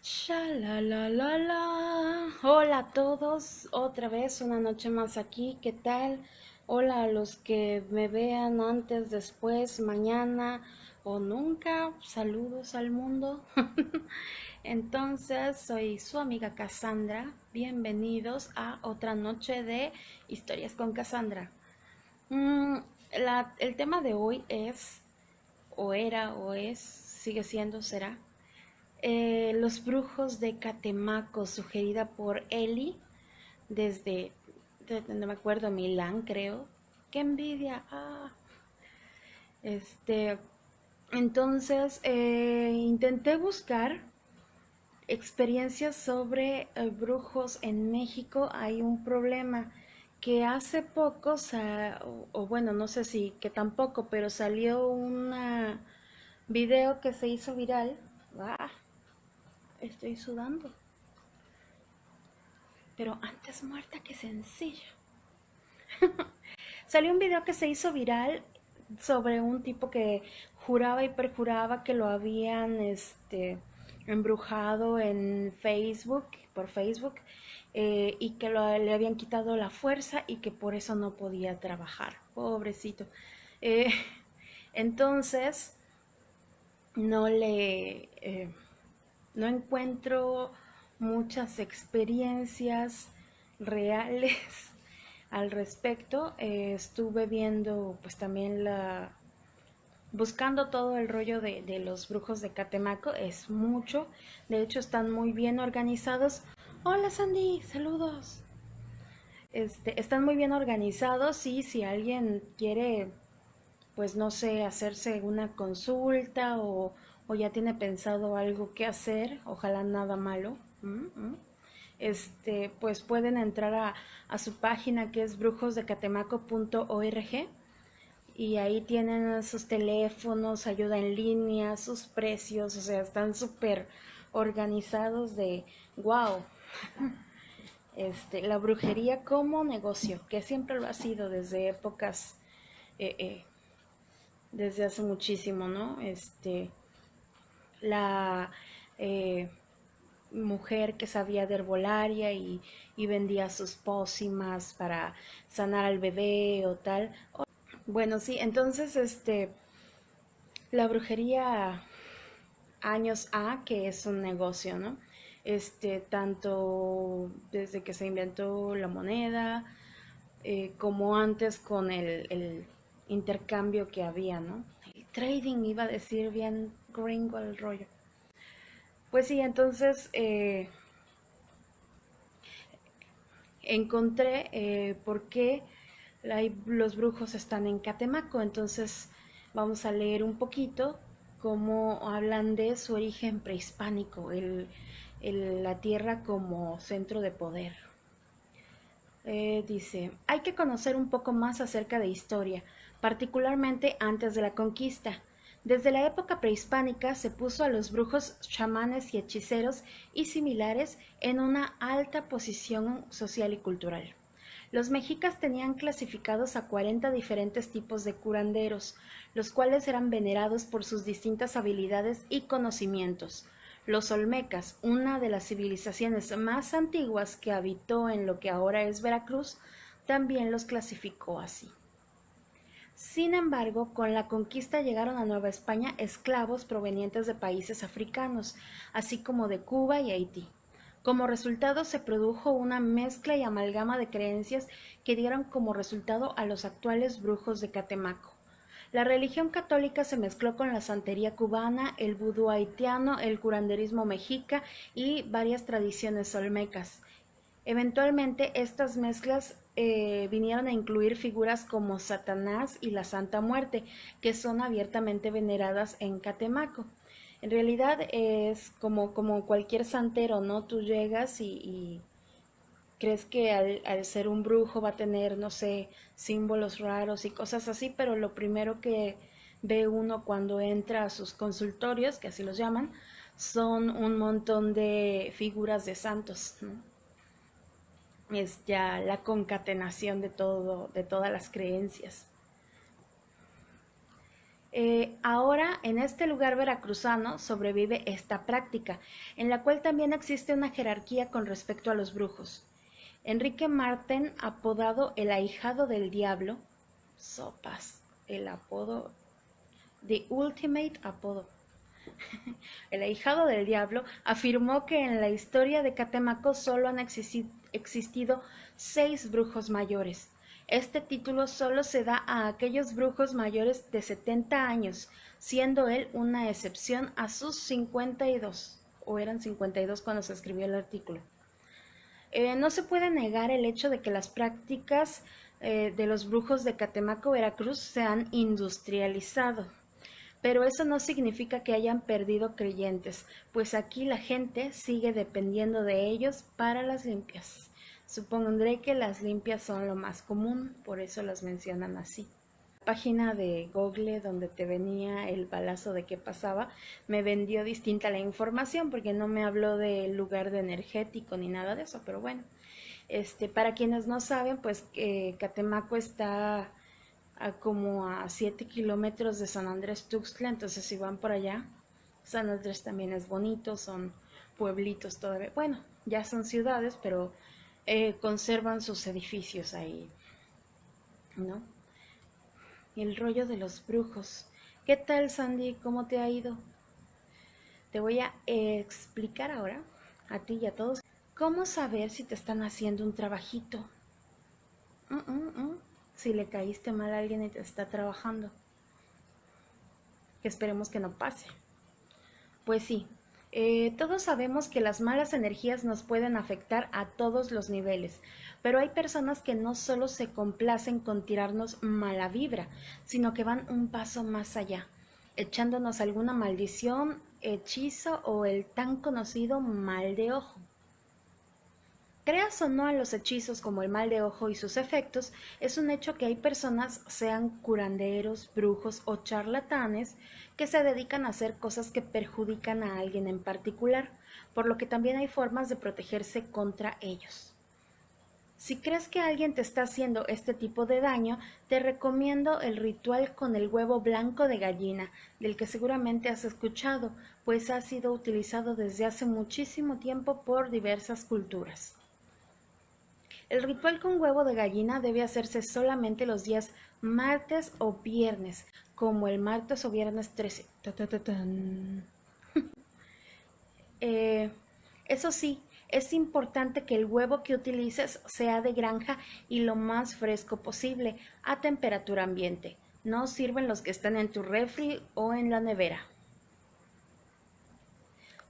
Shalalalala. Hola a todos, otra vez una noche más aquí, ¿qué tal? Hola a los que me vean antes, después, mañana o nunca, saludos al mundo. Entonces, soy su amiga Cassandra, bienvenidos a otra noche de Historias con Cassandra. Mm, el tema de hoy es, o era, o es, sigue siendo, será Los brujos de Catemaco, sugerida por Eli desde, no me acuerdo, Milán, creo. ¡Qué envidia! Ah. Este, entonces, intenté buscar experiencias sobre brujos en México. Hay un problema que hace poco, o bueno, no sé si que tampoco, pero salió un video que se hizo viral. Ah, estoy sudando. Pero antes muerta que sencilla. Salió un video que se hizo viral sobre un tipo que juraba y perjuraba que lo habían embrujado en Facebook, por Facebook, y que le habían quitado la fuerza y que por eso no podía trabajar. Pobrecito. Eh, entonces, no le... no encuentro muchas experiencias reales al respecto. Estuve viendo pues también buscando todo el rollo de los brujos de Catemaco. Es mucho, de hecho están muy bien organizados. Hola Sandy, saludos. Están muy bien organizados y si alguien quiere, pues no sé, hacerse una consulta o ya tiene pensado algo que hacer, ojalá nada malo. Pues pueden entrar a su página que es brujosdecatemaco.org y ahí tienen sus teléfonos, ayuda en línea, sus precios, o sea, están súper organizados de wow. La brujería como negocio, que siempre lo ha sido desde épocas, eh, eh, desde hace muchísimo, ¿no? La eh, mujer que sabía de herbolaria y vendía sus pócimas para sanar al bebé o tal. Bueno, sí, entonces la brujería años A, que es un negocio, ¿no? Tanto desde que se inventó la moneda, como antes con el intercambio que había, ¿no? El trading, iba a decir bien gringo el rollo. Pues sí, entonces encontré por qué los brujos están en Catemaco. Entonces vamos a leer un poquito cómo hablan de su origen prehispánico, la tierra como centro de poder. Dice, hay que conocer un poco más acerca de historia, particularmente antes de la conquista. Desde la época prehispánica se puso a los brujos, chamanes y hechiceros y similares en una alta posición social y cultural. Los mexicas tenían clasificados a 40 diferentes tipos de curanderos, los cuales eran venerados por sus distintas habilidades y conocimientos. Los olmecas, una de las civilizaciones más antiguas que habitó en lo que ahora es Veracruz, también los clasificó así. Sin embargo, con la conquista llegaron a Nueva España esclavos provenientes de países africanos, así como de Cuba y Haití. Como resultado se produjo una mezcla y amalgama de creencias que dieron como resultado a los actuales brujos de Catemaco. La religión católica se mezcló con la santería cubana, el vudú haitiano, el curanderismo mexica y varias tradiciones olmecas. Eventualmente estas mezclas vinieron a incluir figuras como Satanás y la Santa Muerte, que son abiertamente veneradas en Catemaco. En realidad es como cualquier santero, ¿no? Tú llegas y crees que al ser un brujo va a tener, no sé, símbolos raros y cosas así, pero lo primero que ve uno cuando entra a sus consultorios, que así los llaman, son un montón de figuras de santos, ¿no? Es ya la concatenación de todo, de todas las creencias. Ahora, en este lugar veracruzano sobrevive esta práctica, en la cual también existe una jerarquía con respecto a los brujos. Enrique Marten, apodado el ahijado del diablo, sopas, el apodo, the ultimate apodo, el ahijado del diablo, afirmó que en la historia de Catemaco solo han existido 6 brujos mayores. Este título solo se da a aquellos brujos mayores de 70 años, siendo él una excepción a sus 52, o eran 52 cuando se escribió el artículo. No se puede negar el hecho de que las prácticas de los brujos de Catemaco, Veracruz, se han industrializado. Pero eso no significa que hayan perdido creyentes, pues aquí la gente sigue dependiendo de ellos para las limpias. Supondré que las limpias son lo más común, por eso las mencionan así. La página de Google donde te venía el balazo de qué pasaba, me vendió distinta la información porque no me habló del lugar de energético ni nada de eso, pero bueno. Para quienes no saben, pues Catemaco está como a 7 kilómetros de San Andrés Tuxtla, entonces si van por allá, San Andrés también es bonito, son pueblitos todavía, bueno, ya son ciudades, pero conservan sus edificios ahí, ¿no? Y el rollo de los brujos. ¿Qué tal, Sandy? ¿Cómo te ha ido? Te voy a explicar ahora, a ti y a todos, cómo saber si te están haciendo un trabajito. Si le caíste mal a alguien y te está trabajando. Que esperemos que no pase. Pues sí, todos sabemos que las malas energías nos pueden afectar a todos los niveles, pero hay personas que no solo se complacen con tirarnos mala vibra, sino que van un paso más allá, echándonos alguna maldición, hechizo o el tan conocido mal de ojo. Creas o no a los hechizos como el mal de ojo y sus efectos, es un hecho que hay personas, sean curanderos, brujos o charlatanes, que se dedican a hacer cosas que perjudican a alguien en particular, por lo que también hay formas de protegerse contra ellos. Si crees que alguien te está haciendo este tipo de daño, te recomiendo el ritual con el huevo blanco de gallina, del que seguramente has escuchado, pues ha sido utilizado desde hace muchísimo tiempo por diversas culturas. El ritual con huevo de gallina debe hacerse solamente los días martes o viernes, como el martes o viernes 13. Eh, Eso sí, es importante que el huevo que utilices sea de granja y lo más fresco posible, a temperatura ambiente. No sirven los que están en tu refri o en la nevera.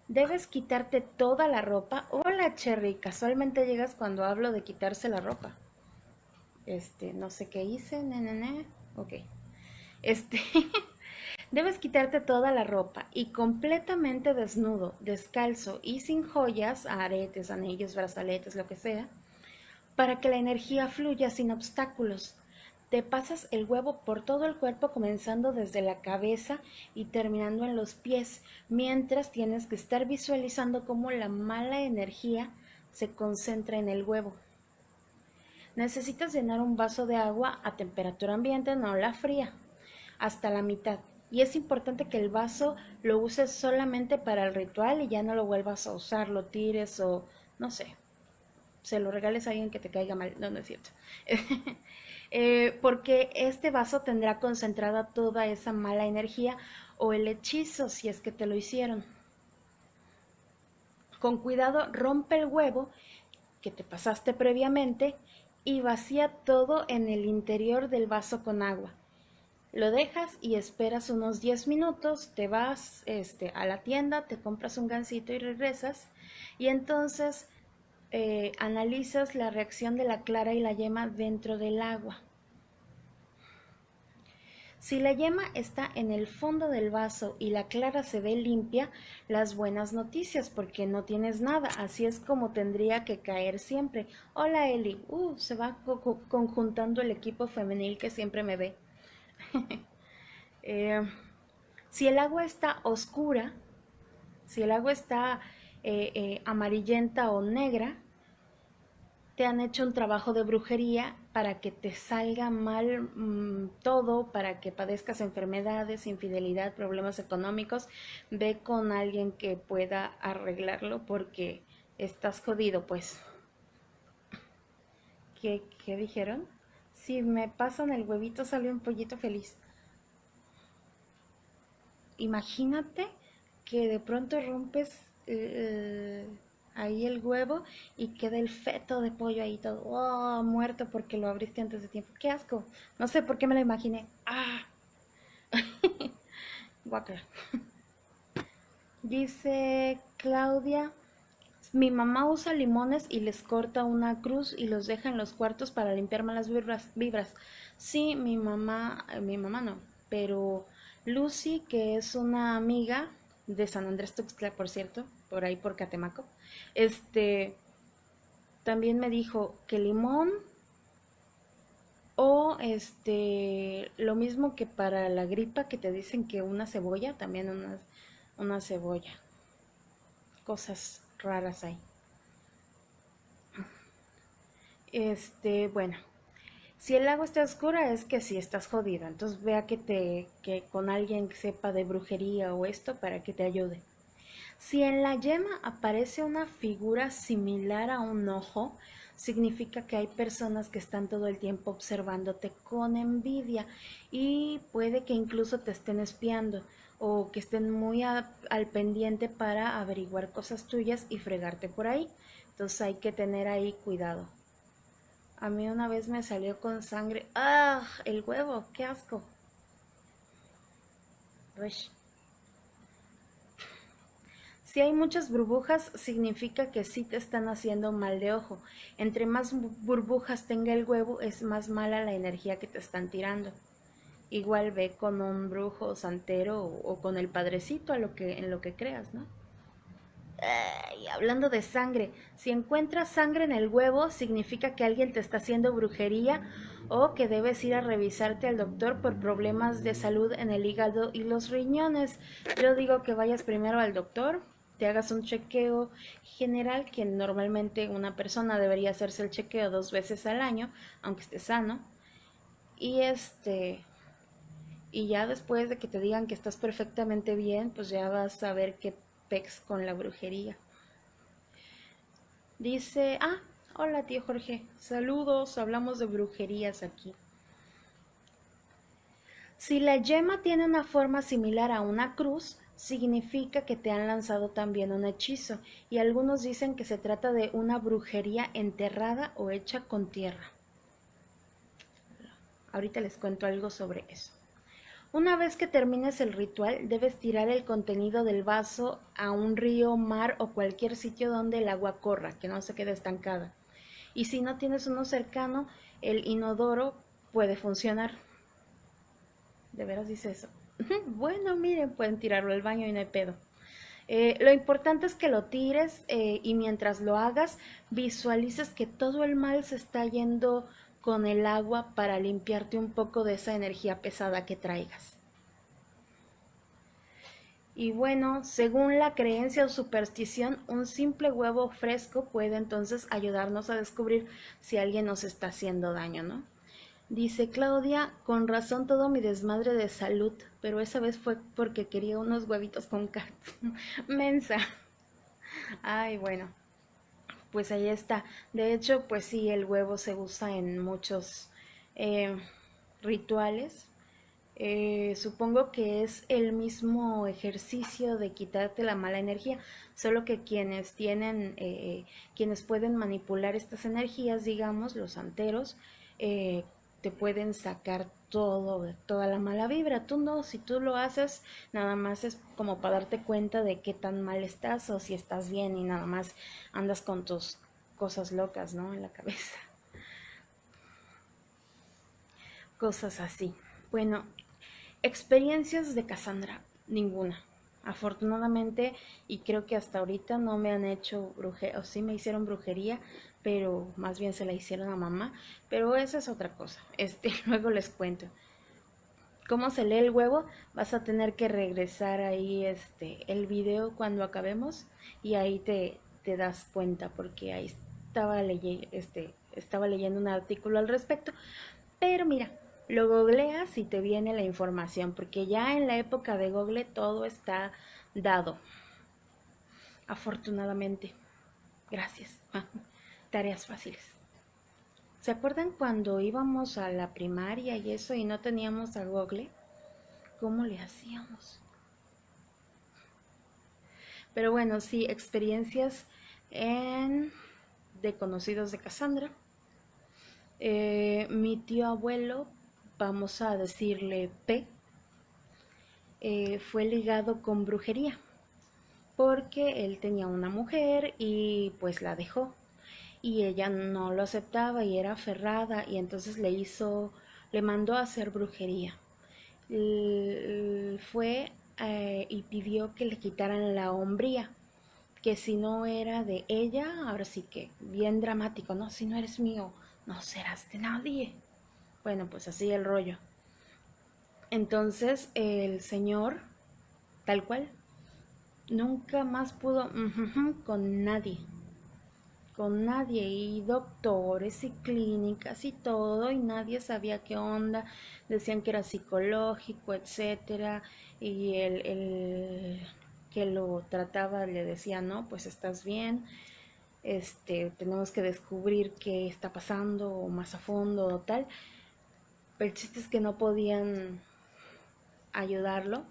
Debes quitarte toda la ropa. Hola, Cherry, casualmente llegas cuando hablo de quitarse la ropa. No sé qué hice, ok. Este, debes quitarte toda la ropa y completamente desnudo, descalzo y sin joyas, aretes, anillos, brazaletes, lo que sea, para que la energía fluya sin obstáculos. Te pasas el huevo por todo el cuerpo, comenzando desde la cabeza y terminando en los pies, mientras tienes que estar visualizando cómo la mala energía se concentra en el huevo. Necesitas llenar un vaso de agua a temperatura ambiente, no la fría, hasta la mitad. Y es importante que el vaso lo uses solamente para el ritual y ya no lo vuelvas a usar, lo tires o no sé, se lo regales a alguien que te caiga mal. No, no es cierto. Porque este vaso tendrá concentrada toda esa mala energía o el hechizo si es que te lo hicieron. Con cuidado rompe el huevo que te pasaste previamente y vacía todo en el interior del vaso con agua. Lo dejas y esperas unos 10 minutos, te vas a la tienda, te compras un gansito y regresas y entonces analizas la reacción de la clara y la yema dentro del agua. Si la yema está en el fondo del vaso y la clara se ve limpia, las buenas noticias porque no tienes nada, así es como tendría que caer siempre. Hola Eli, se va conjuntando el equipo femenil que siempre me ve. Si el agua está oscura, si el agua está amarillenta o negra, te han hecho un trabajo de brujería para que te salga mal todo, para que padezcas enfermedades, infidelidad, problemas económicos, ve con alguien que pueda arreglarlo porque estás jodido, pues. ¿Qué dijeron? Si me pasan el huevito sale un pollito feliz. Imagínate que de pronto rompes ahí el huevo y queda el feto de pollo ahí todo muerto porque lo abriste antes de tiempo. ¡Qué asco! No sé por qué me lo imaginé. ¡Ah! Guácala. Dice Claudia, mi mamá usa limones y les corta una cruz y los deja en los cuartos para limpiar malas vibras. Sí, mi mamá no, pero Lucy, que es una amiga de San Andrés Tuxtla, por cierto, por ahí por Catemaco, también me dijo que limón o lo mismo que para la gripa que te dicen que una cebolla, también una cebolla. Cosas raras hay. Bueno, si el agua está oscura es que sí estás jodido, entonces vea que con alguien que sepa de brujería o esto para que te ayude. Si en la yema aparece una figura similar a un ojo, significa que hay personas que están todo el tiempo observándote con envidia y puede que incluso te estén espiando o que estén muy al pendiente para averiguar cosas tuyas y fregarte por ahí. Entonces hay que tener ahí cuidado. A mí una vez me salió con sangre. ¡Ah! El huevo, qué asco. Uy. Si hay muchas burbujas, significa que sí te están haciendo mal de ojo. Entre más burbujas tenga el huevo, es más mala la energía que te están tirando. Igual ve con un brujo santero o con el padrecito en lo que creas, ¿no? Y hablando de sangre, si encuentras sangre en el huevo, significa que alguien te está haciendo brujería o que debes ir a revisarte al doctor por problemas de salud en el hígado y los riñones. Yo digo que vayas primero al doctor, te hagas un chequeo general, que normalmente una persona debería hacerse el chequeo 2 veces al año, aunque esté sano. Y y ya después de que te digan que estás perfectamente bien, pues ya vas a ver qué pex con la brujería. Dice, hola tío Jorge, saludos, hablamos de brujerías aquí. Si la yema tiene una forma similar a una cruz, significa que te han lanzado también un hechizo, y algunos dicen que se trata de una brujería enterrada o hecha con tierra. Ahorita les cuento algo sobre eso. Una vez que termines el ritual, debes tirar el contenido del vaso a un río, mar o cualquier sitio donde el agua corra, que no se quede estancada. Y si no tienes uno cercano, el inodoro puede funcionar. ¿De veras dice eso? Bueno, miren, pueden tirarlo al baño y no hay pedo. Lo importante es que lo tires y mientras lo hagas, visualices que todo el mal se está yendo con el agua para limpiarte un poco de esa energía pesada que traigas. Y bueno, según la creencia o superstición, un simple huevo fresco puede entonces ayudarnos a descubrir si alguien nos está haciendo daño, ¿no? Dice Claudia, con razón todo mi desmadre de salud, pero esa vez fue porque quería unos huevitos con cats. Mensa. Ay, bueno, pues ahí está. De hecho, pues sí, el huevo se usa en muchos eh, rituales. Supongo que es el mismo ejercicio de quitarte la mala energía, solo que quienes pueden manipular estas energías, digamos, los santeros, te pueden sacar toda la mala vibra. Tú no, si tú lo haces, nada más es como para darte cuenta de qué tan mal estás o si estás bien y nada más andas con tus cosas locas, ¿no? En la cabeza. Cosas así. Bueno, experiencias de Cassandra, ninguna. Afortunadamente, y creo que hasta ahorita no me han hecho brujería, o sí me hicieron brujería, pero más bien se la hicieron a mamá, pero esa es otra cosa. Luego les cuento. ¿Cómo se lee el huevo? Vas a tener que regresar ahí el video cuando acabemos y ahí te das cuenta porque ahí estaba estaba leyendo un artículo al respecto, pero mira, lo googleas y te viene la información, porque ya en la época de Google todo está dado, afortunadamente. Gracias. Tareas fáciles. ¿Se acuerdan cuando íbamos a la primaria y eso y no teníamos a Google? ¿Cómo le hacíamos? Pero bueno, sí, experiencias en de conocidos de Cassandra. Mi tío abuelo, vamos a decirle P, fue ligado con brujería porque él tenía una mujer y pues la dejó y ella no lo aceptaba y era aferrada y entonces le mandó a hacer brujería. Fue y pidió que le quitaran la hombría, que si no era de ella, ahora sí que bien dramático, ¿no? Si no eres mío, no serás de nadie. Bueno, pues así el rollo. Entonces el señor, tal cual, nunca más pudo con nadie y doctores y clínicas y todo y nadie sabía qué onda, decían que era psicológico, etcétera, y el que lo trataba le decía, no, pues estás bien, tenemos que descubrir qué está pasando o más a fondo o tal, pero el chiste es que no podían ayudarlo,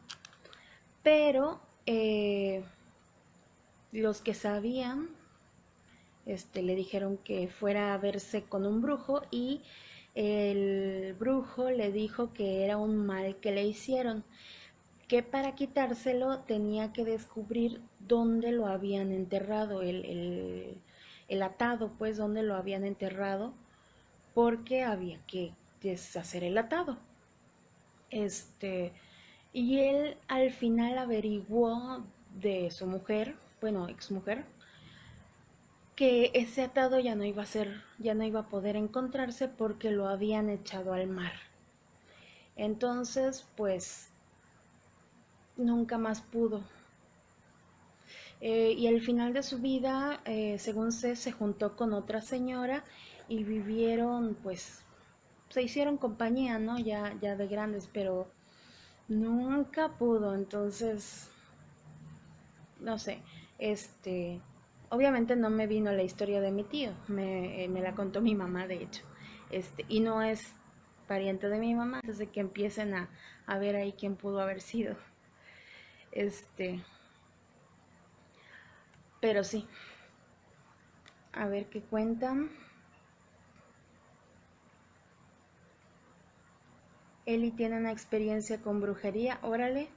pero los que sabían le dijeron que fuera a verse con un brujo y el brujo le dijo que era un mal que le hicieron, que para quitárselo tenía que descubrir dónde lo habían enterrado, el atado, pues dónde lo habían enterrado, porque había que deshacer el atado. Y él al final averiguó de su mujer, bueno, exmujer, que ese atado ya no iba a ser, ya no iba a poder encontrarse porque lo habían echado al mar. Entonces, pues, nunca más pudo. Y al final de su vida, según se juntó con otra señora y vivieron, pues, se hicieron compañía, ¿no? Ya de grandes, pero nunca pudo. Entonces, no sé, obviamente no me vino la historia de mi tío, me la contó mi mamá, de hecho, y no es pariente de mi mamá, antes de que empiecen a ver ahí quién pudo haber sido, este, pero sí, a ver qué cuentan. Eli tiene una experiencia con brujería, órale,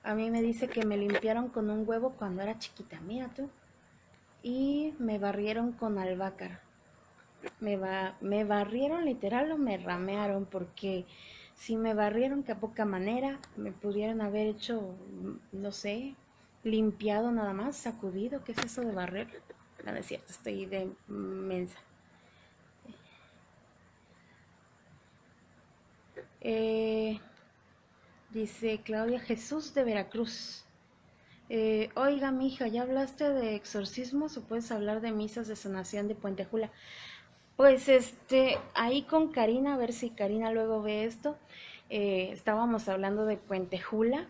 a mí me dice que me limpiaron con un huevo cuando era chiquita, mira tú, y me barrieron con albahaca. Me barrieron literal o me ramearon, porque si me barrieron, que a poca manera me pudieron haber hecho, no sé, limpiado nada más, sacudido. ¿Qué es eso de barrer? No, no es cierto, estoy de mensa. Eh, Dice Claudia Jesús de Veracruz. Oiga, mija, ¿ya hablaste de exorcismos o puedes hablar de misas de sanación de Puente Jula? Pues ahí con Karina, a ver si Karina luego ve esto. Estábamos hablando de Puente Jula,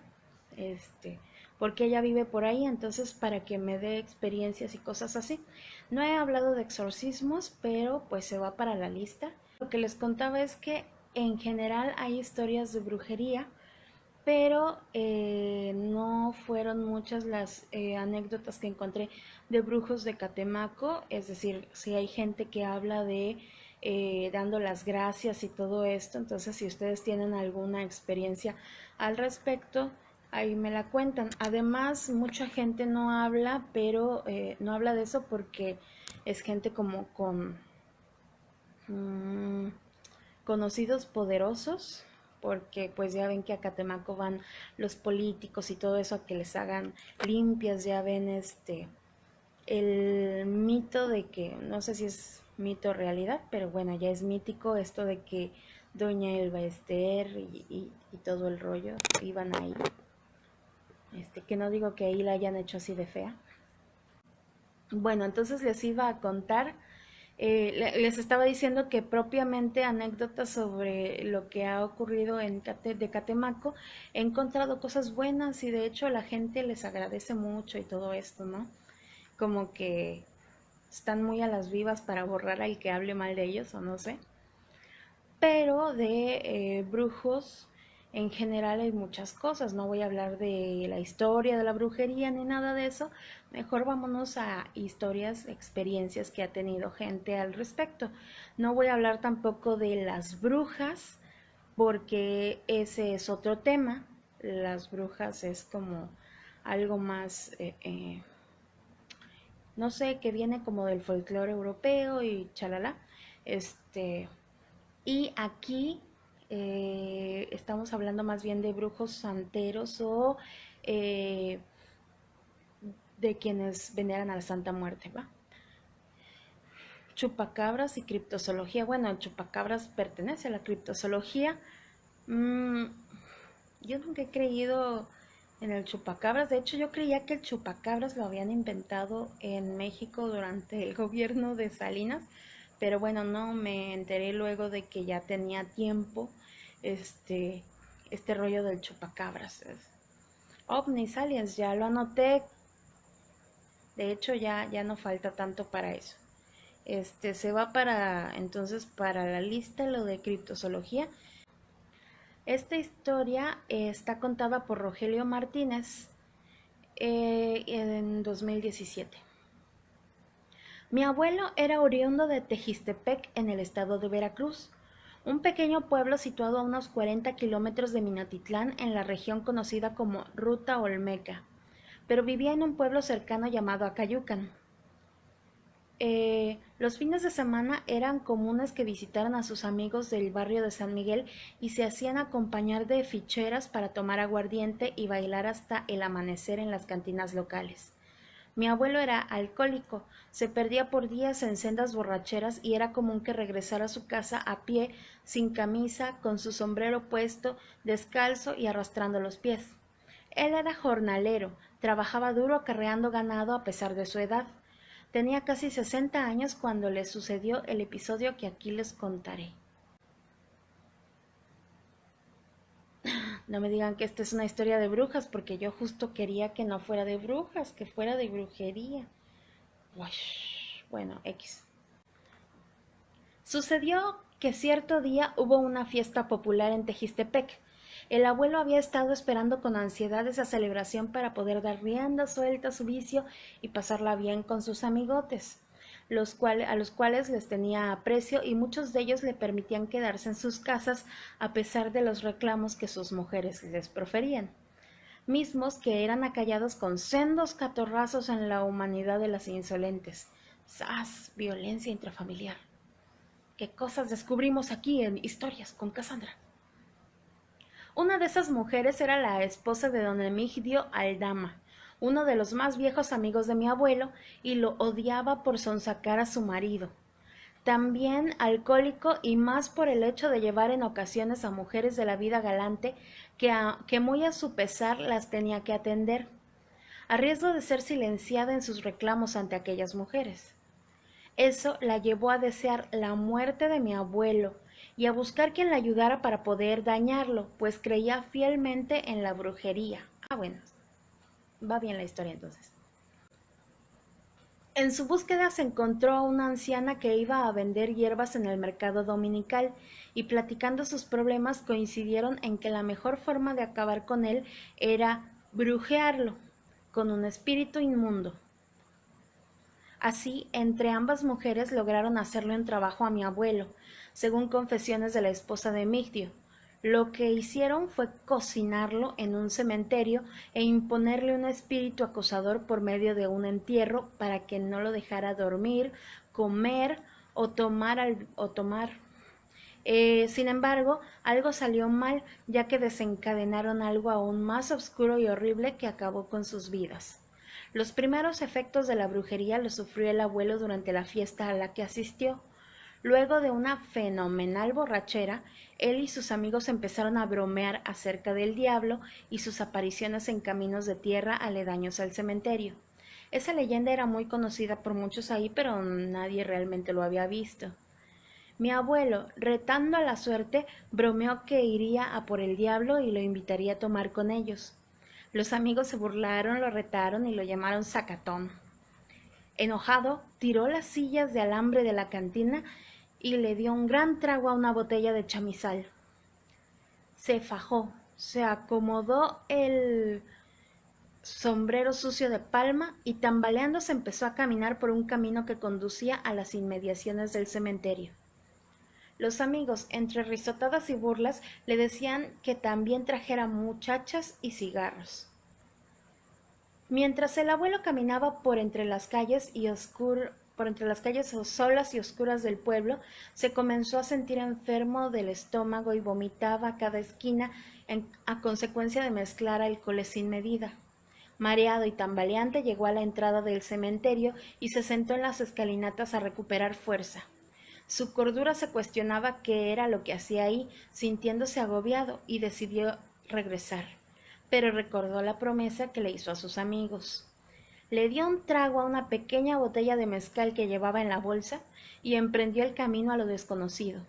porque ella vive por ahí, entonces para que me dé experiencias y cosas así. No he hablado de exorcismos, pero pues se va para la lista. Lo que les contaba es que en general hay historias de brujería, pero no fueron muchas las anécdotas que encontré de brujos de Catemaco, es decir, si hay gente que habla de dando las gracias y todo esto, entonces si ustedes tienen alguna experiencia al respecto, ahí me la cuentan. Además, mucha gente no habla, pero no habla de eso porque es gente como con mm, conocidos poderosos, porque pues ya ven que a Catemaco van los políticos y todo eso a que les hagan limpias, ya ven el mito de que, no sé si es mito o realidad, pero bueno, ya es mítico esto de que Doña Elba Ester y todo el rollo iban ahí. Que no digo que ahí la hayan hecho así de fea. Bueno, entonces les iba a contar Les estaba diciendo que propiamente anécdotas sobre lo que ha ocurrido de Catemaco, he encontrado cosas buenas y de hecho la gente les agradece mucho y todo esto, ¿no? Como que están muy a las vivas para borrar al que hable mal de ellos o no sé. Pero de brujos en general hay muchas cosas. No voy a hablar de la historia de la brujería ni nada de eso. Mejor vámonos a historias, experiencias que ha tenido gente al respecto. No voy a hablar tampoco de las brujas porque ese es otro tema. Las brujas es como algo más, no sé, que viene como del folclore europeo y chalala. Este, y aquí estamos hablando más bien de brujos santeros o eh, de quienes veneran a la Santa Muerte, ¿va? Chupacabras y criptozoología. Bueno, el chupacabras pertenece a la criptozoología. Mm, yo nunca he creído en el chupacabras. De hecho, yo creía que el chupacabras lo habían inventado en México durante el gobierno de Salinas. Pero bueno, no, me enteré luego de que ya tenía tiempo este, este rollo del chupacabras. OVNIs, aliens, ya lo anoté. De hecho, ya no falta tanto para eso. Se va para entonces para la lista lo de criptozoología. Esta historia está contada por Rogelio Martínez en 2017. Mi abuelo era oriundo de Tejistepec en el estado de Veracruz, un pequeño pueblo situado a unos 40 kilómetros de Minatitlán en la región conocida como Ruta Olmeca, pero vivía en un pueblo cercano llamado Acayucan. Los fines de semana eran comunes que visitaran a sus amigos del barrio de San Miguel y se hacían acompañar de ficheras para tomar aguardiente y bailar hasta el amanecer en las cantinas locales. Mi abuelo era alcohólico, se perdía por días en sendas borracheras y era común que regresara a su casa a pie, sin camisa, con su sombrero puesto, descalzo y arrastrando los pies. Él era jornalero, trabajaba duro acarreando ganado a pesar de su edad. Tenía casi 60 años cuando le sucedió el episodio que aquí les contaré. No me digan que esta es una historia de brujas, porque yo justo quería que no fuera de brujas, que fuera de brujería. Bueno, X. Sucedió que cierto día hubo una fiesta popular en Tejistepec. El abuelo había estado esperando con ansiedad esa celebración para poder dar rienda suelta a su vicio y pasarla bien con sus amigotes, a los cuales les tenía aprecio y muchos de ellos le permitían quedarse en sus casas a pesar de los reclamos que sus mujeres les proferían, mismos que eran acallados con sendos catorrazos en la humanidad de las insolentes. ¡Sas! Violencia intrafamiliar. ¿Qué cosas descubrimos aquí en Historias con Cassandra? Una de esas mujeres era la esposa de don Emigdio Aldama, uno de los más viejos amigos de mi abuelo, y lo odiaba por sonsacar a su marido. También alcohólico y más por el hecho de llevar en ocasiones a mujeres de la vida galante que muy a su pesar las tenía que atender, a riesgo de ser silenciada en sus reclamos ante aquellas mujeres. Eso la llevó a desear la muerte de mi abuelo y a buscar quien la ayudara para poder dañarlo, pues creía fielmente en la brujería. Bueno, va bien la historia entonces. En su búsqueda se encontró a una anciana que iba a vender hierbas en el mercado dominical y platicando sus problemas coincidieron en que la mejor forma de acabar con él era brujearlo con un espíritu inmundo. Así, entre ambas mujeres lograron hacerle un trabajo a mi abuelo, según confesiones de la esposa de Migdio. Lo que hicieron fue cocinarlo en un cementerio e imponerle un espíritu acosador por medio de un entierro para que no lo dejara dormir, comer o tomar. Sin embargo, algo salió mal, ya que desencadenaron algo aún más oscuro y horrible que acabó con sus vidas. Los primeros efectos de la brujería los sufrió el abuelo durante la fiesta a la que asistió. Luego de una fenomenal borrachera, él y sus amigos empezaron a bromear acerca del diablo y sus apariciones en caminos de tierra aledaños al cementerio. Esa leyenda era muy conocida por muchos ahí, pero nadie realmente lo había visto. Mi abuelo, retando a la suerte, bromeó que iría a por el diablo y lo invitaría a tomar con ellos. Los amigos se burlaron, lo retaron y lo llamaron sacatón. Enojado, tiró las sillas de alambre de la cantina y le dio un gran trago a una botella de chamizal. Se fajó, se acomodó el sombrero sucio de palma y tambaleándose empezó a caminar por un camino que conducía a las inmediaciones del cementerio. Los amigos, entre risotadas y burlas, le decían que también trajera muchachas y cigarros. Mientras el abuelo caminaba por entre las calles solas y oscuras del pueblo, se comenzó a sentir enfermo del estómago y vomitaba a cada esquina a consecuencia de mezclar alcoholes sin medida. Mareado y tambaleante llegó a la entrada del cementerio y se sentó en las escalinatas a recuperar fuerza. Su cordura se cuestionaba qué era lo que hacía ahí, sintiéndose agobiado, y decidió regresar. Pero recordó la promesa que le hizo a sus amigos. Le dio un trago a una pequeña botella de mezcal que llevaba en la bolsa y emprendió el camino a lo desconocido.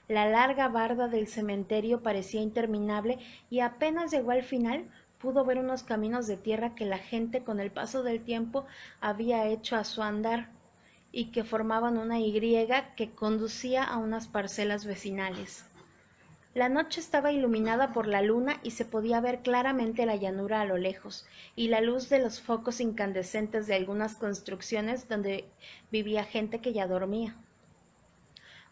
La larga barda del cementerio parecía interminable y apenas llegó al final pudo ver unos caminos de tierra que la gente con el paso del tiempo había hecho a su andar y que formaban una Y que conducía a unas parcelas vecinales. La noche estaba iluminada por la luna y se podía ver claramente la llanura a lo lejos, y la luz de los focos incandescentes de algunas construcciones donde vivía gente que ya dormía.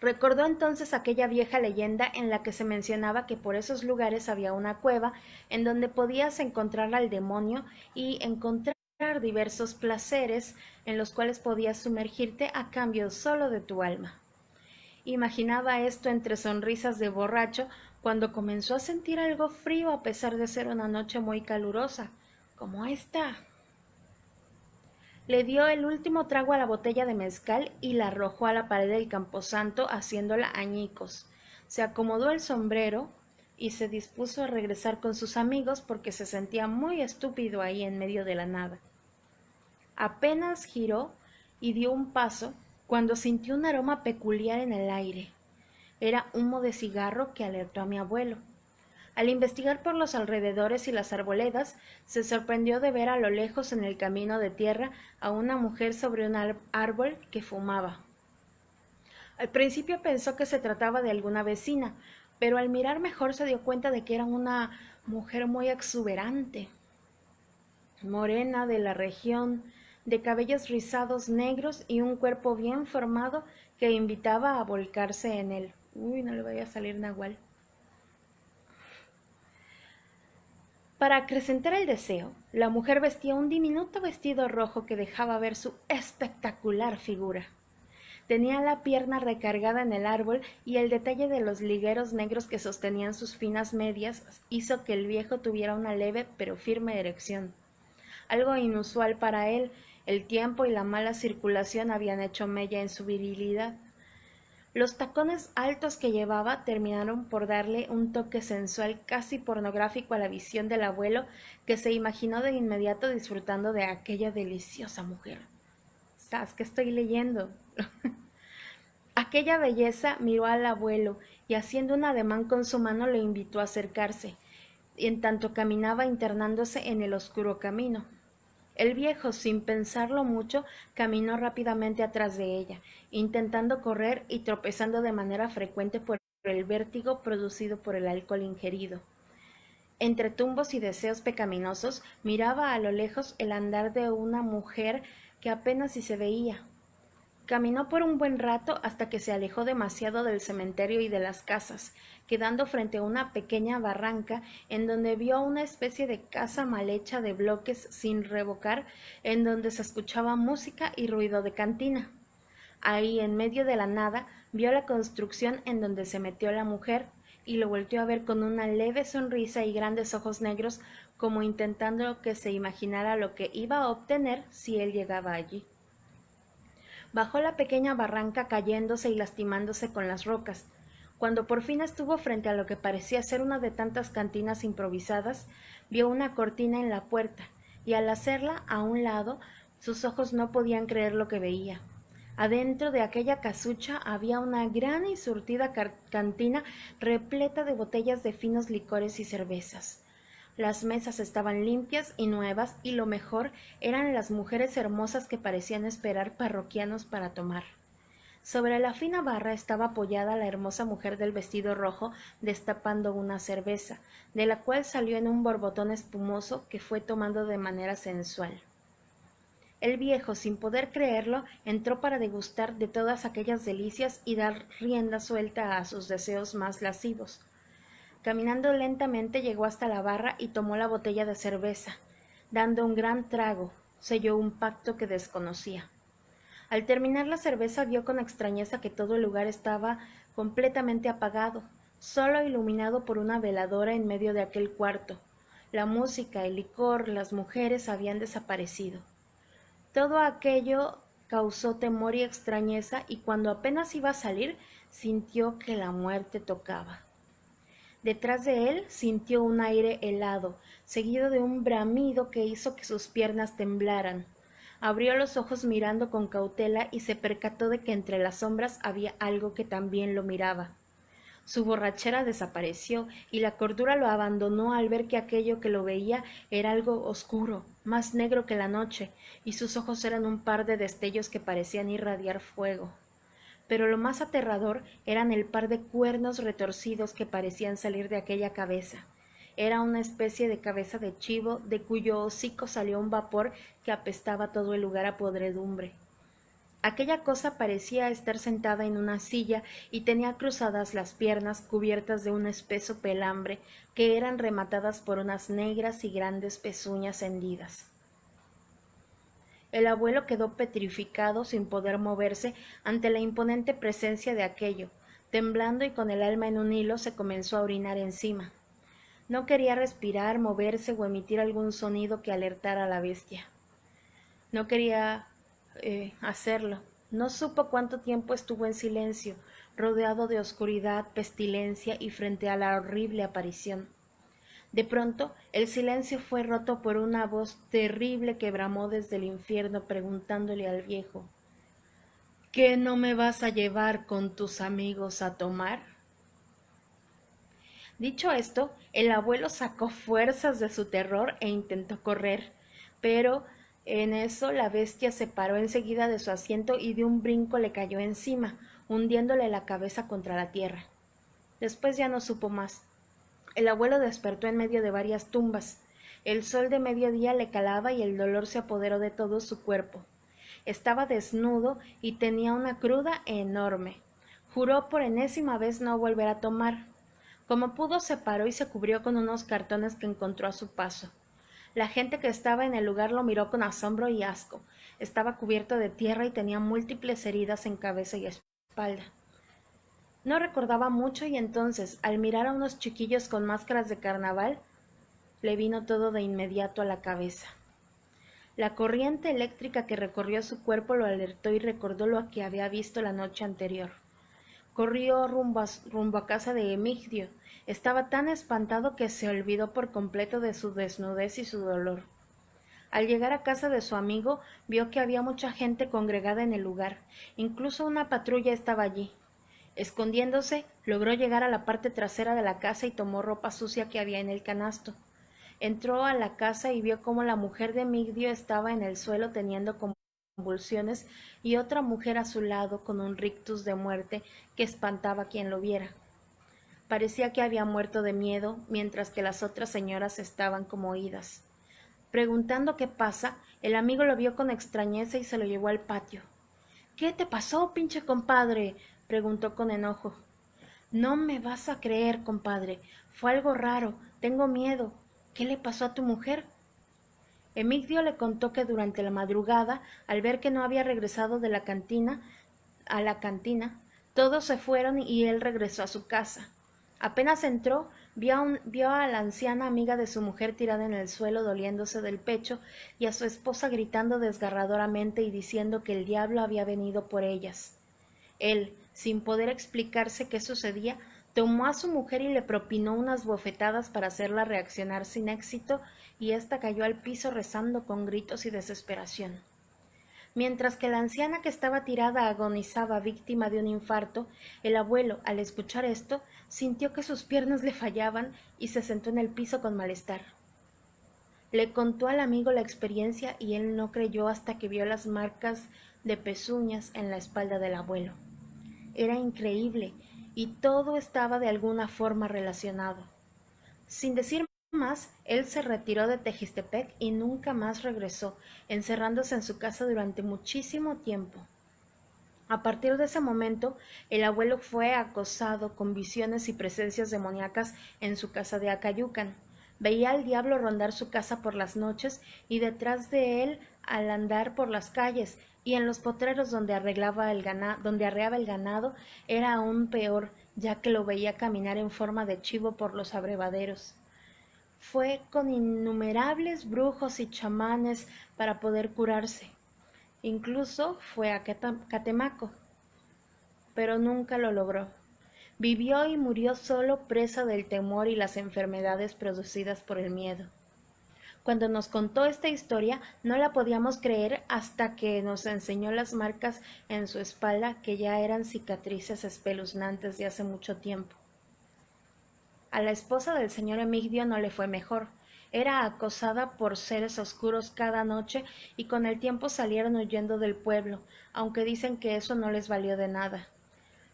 Recordó entonces aquella vieja leyenda en la que se mencionaba que por esos lugares había una cueva en donde podías encontrar al demonio y encontrar diversos placeres en los cuales podías sumergirte a cambio solo de tu alma. Imaginaba esto entre sonrisas de borracho cuando comenzó a sentir algo frío a pesar de ser una noche muy calurosa, como esta. Le dio el último trago a la botella de mezcal y la arrojó a la pared del camposanto haciéndola añicos. Se acomodó el sombrero y se dispuso a regresar con sus amigos porque se sentía muy estúpido ahí en medio de la nada. Apenas giró y dio un paso cuando sintió un aroma peculiar en el aire. Era humo de cigarro que alertó a mi abuelo. Al investigar por los alrededores y las arboledas, se sorprendió de ver a lo lejos en el camino de tierra a una mujer sobre un árbol que fumaba. Al principio pensó que se trataba de alguna vecina, pero al mirar mejor se dio cuenta de que era una mujer muy exuberante, morena de la región, de cabellos rizados negros y un cuerpo bien formado que invitaba a volcarse en él. Uy, no le vaya a salir nahual. Para acrecentar el deseo, la mujer vestía un diminuto vestido rojo que dejaba ver su espectacular figura. Tenía la pierna recargada en el árbol y el detalle de los ligueros negros que sostenían sus finas medias hizo que el viejo tuviera una leve pero firme erección. Algo inusual para él, el tiempo y la mala circulación habían hecho mella en su virilidad. Los tacones altos que llevaba terminaron por darle un toque sensual casi pornográfico a la visión del abuelo, que se imaginó de inmediato disfrutando de aquella deliciosa mujer. ¿Sabes qué estoy leyendo? Aquella belleza miró al abuelo y haciendo un ademán con su mano le invitó a acercarse, y en tanto caminaba internándose en el oscuro camino. El viejo, sin pensarlo mucho, caminó rápidamente atrás de ella, intentando correr y tropezando de manera frecuente por el vértigo producido por el alcohol ingerido. Entre tumbos y deseos pecaminosos, miraba a lo lejos el andar de una mujer que apenas si se veía. Caminó por un buen rato hasta que se alejó demasiado del cementerio y de las casas, quedando frente a una pequeña barranca en donde vio una especie de casa mal hecha de bloques sin revocar, en donde se escuchaba música y ruido de cantina. Ahí, en medio de la nada, vio la construcción en donde se metió la mujer y lo volteó a ver con una leve sonrisa y grandes ojos negros, como intentando que se imaginara lo que iba a obtener si él llegaba allí. Bajó la pequeña barranca cayéndose y lastimándose con las rocas. Cuando por fin estuvo frente a lo que parecía ser una de tantas cantinas improvisadas, vio una cortina en la puerta, y al hacerla a un lado Sus ojos no podían creer lo que veía. Adentro de aquella casucha había una gran y surtida cantina repleta de botellas de finos licores y cervezas. Las mesas estaban limpias y nuevas, y lo mejor eran las mujeres hermosas que parecían esperar parroquianos para tomar. Sobre la fina barra estaba apoyada la hermosa mujer del vestido rojo, destapando una cerveza, de la cual salió en un borbotón espumoso que fue tomando de manera sensual. El viejo, sin poder creerlo, entró para degustar de todas aquellas delicias y dar rienda suelta a sus deseos más lascivos. Caminando lentamente llegó hasta la barra y tomó la botella de cerveza. Dando un gran trago, selló un pacto que desconocía. Al terminar la cerveza vio con extrañeza que todo el lugar estaba completamente apagado, solo iluminado por una veladora en medio de aquel cuarto. La música, el licor, las mujeres habían desaparecido. Todo aquello causó temor y extrañeza, y cuando apenas iba a salir, sintió que la muerte tocaba. Detrás de él sintió un aire helado, seguido de un bramido que hizo que sus piernas temblaran. Abrió los ojos mirando con cautela y se percató de que entre las sombras había algo que también lo miraba. Su borrachera desapareció y la cordura lo abandonó al ver que aquello que lo veía era algo oscuro, más negro que la noche, y sus ojos eran un par de destellos que parecían irradiar fuego. Pero lo más aterrador eran el par de cuernos retorcidos que parecían salir de aquella cabeza. Era una especie de cabeza de chivo, de cuyo hocico salió un vapor que apestaba todo el lugar a podredumbre. Aquella cosa parecía estar sentada en una silla y tenía cruzadas las piernas cubiertas de un espeso pelambre que eran rematadas por unas negras y grandes pezuñas hendidas. El abuelo quedó petrificado sin poder moverse ante la imponente presencia de aquello. Temblando y con el alma en un hilo, se comenzó a orinar encima. No quería respirar, moverse o emitir algún sonido que alertara a la bestia. No quería hacerlo. No supo cuánto tiempo estuvo en silencio, rodeado de oscuridad, pestilencia y frente a la horrible aparición. De pronto, el silencio fue roto por una voz terrible que bramó desde el infierno preguntándole al viejo: ¿Qué no me vas a llevar con tus amigos a tomar? Dicho esto, el abuelo sacó fuerzas de su terror e intentó correr, pero en eso la bestia se paró enseguida de su asiento y de un brinco le cayó encima, hundiéndole la cabeza contra la tierra. Después ya no supo más. El abuelo despertó en medio de varias tumbas. El sol de mediodía le calaba y el dolor se apoderó de todo su cuerpo. Estaba desnudo y tenía una cruda enorme. Juró por enésima vez no volver a tomar. Como pudo, se paró y se cubrió con unos cartones que encontró a su paso. La gente que estaba en el lugar lo miró con asombro y asco. Estaba cubierto de tierra y tenía múltiples heridas en cabeza y espalda. No recordaba mucho y entonces, al mirar a unos chiquillos con máscaras de carnaval, le vino todo de inmediato a la cabeza. La corriente eléctrica que recorrió su cuerpo lo alertó y recordó lo que había visto la noche anterior. Corrió rumbo a casa de Emigdio. Estaba tan espantado que se olvidó por completo de su desnudez y su dolor. Al llegar a casa de su amigo, vio que había mucha gente congregada en el lugar. Incluso una patrulla estaba allí. Escondiéndose, logró llegar a la parte trasera de la casa y tomó ropa sucia que había en el canasto. Entró a la casa y vio cómo la mujer de Migdio estaba en el suelo teniendo convulsiones y otra mujer a su lado con un rictus de muerte que espantaba a quien lo viera. Parecía que había muerto de miedo, mientras que las otras señoras estaban como oídas. Preguntando qué pasa, el amigo lo vio con extrañeza y se lo llevó al patio. —¿Qué te pasó, pinche compadre? —preguntó con enojo. —No me vas a creer, compadre. Fue algo raro. Tengo miedo. ¿Qué le pasó a tu mujer? Emigdio le contó que durante la madrugada, al ver que no había regresado de la cantina, todos se fueron y él regresó a su casa. Apenas entró, vio a la anciana amiga de su mujer tirada en el suelo doliéndose del pecho y a su esposa gritando desgarradoramente y diciendo que el diablo había venido por ellas. Él, sin poder explicarse qué sucedía, tomó a su mujer y le propinó unas bofetadas para hacerla reaccionar sin éxito, y ésta cayó al piso rezando con gritos y desesperación. Mientras que la anciana que estaba tirada agonizaba víctima de un infarto, el abuelo, al escuchar esto, sintió que sus piernas le fallaban y se sentó en el piso con malestar. Le contó al amigo la experiencia y él no creyó hasta que vio las marcas de pezuñas en la espalda del abuelo. Era increíble y todo estaba de alguna forma relacionado. Sin decir más, él se retiró de Tejistepec y nunca más regresó, encerrándose en su casa durante muchísimo tiempo. A partir de ese momento, el abuelo fue acosado con visiones y presencias demoníacas en su casa de Acayucan. Veía al diablo rondar su casa por las noches y detrás de él al andar por las calles, y en los potreros donde donde arreaba el ganado era aún peor, ya que lo veía caminar en forma de chivo por los abrevaderos. Fue con innumerables brujos y chamanes para poder curarse. Incluso fue a Catemaco, pero nunca lo logró. Vivió y murió solo presa del temor y las enfermedades producidas por el miedo. Cuando nos contó esta historia, no la podíamos creer hasta que nos enseñó las marcas en su espalda, que ya eran cicatrices espeluznantes de hace mucho tiempo. A la esposa del señor Emigdio no le fue mejor. Era acosada por seres oscuros cada noche y con el tiempo salieron huyendo del pueblo, aunque dicen que eso no les valió de nada.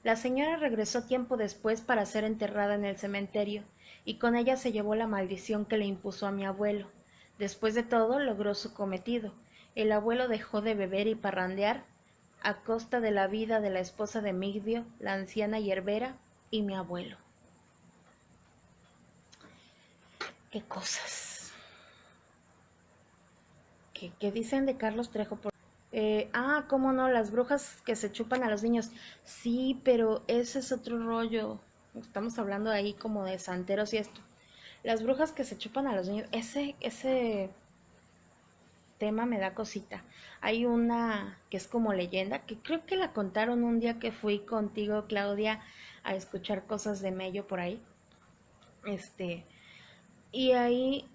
La señora regresó tiempo después para ser enterrada en el cementerio, y con ella se llevó la maldición que le impuso a mi abuelo. Después de todo, logró su cometido. El abuelo dejó de beber y parrandear a costa de la vida de la esposa de Migdio, la anciana hierbera y mi abuelo. ¿Qué cosas? ¿Qué dicen de Carlos Trejo? Cómo no, las brujas que se chupan a los niños. Sí, pero ese es otro rollo. Estamos hablando ahí como de santeros y esto. Las brujas que se chupan a los niños, ese tema me da cosita. Hay una que es como leyenda, que creo que la contaron un día que fui contigo, Claudia, a escuchar cosas de Mello por ahí. Y ahí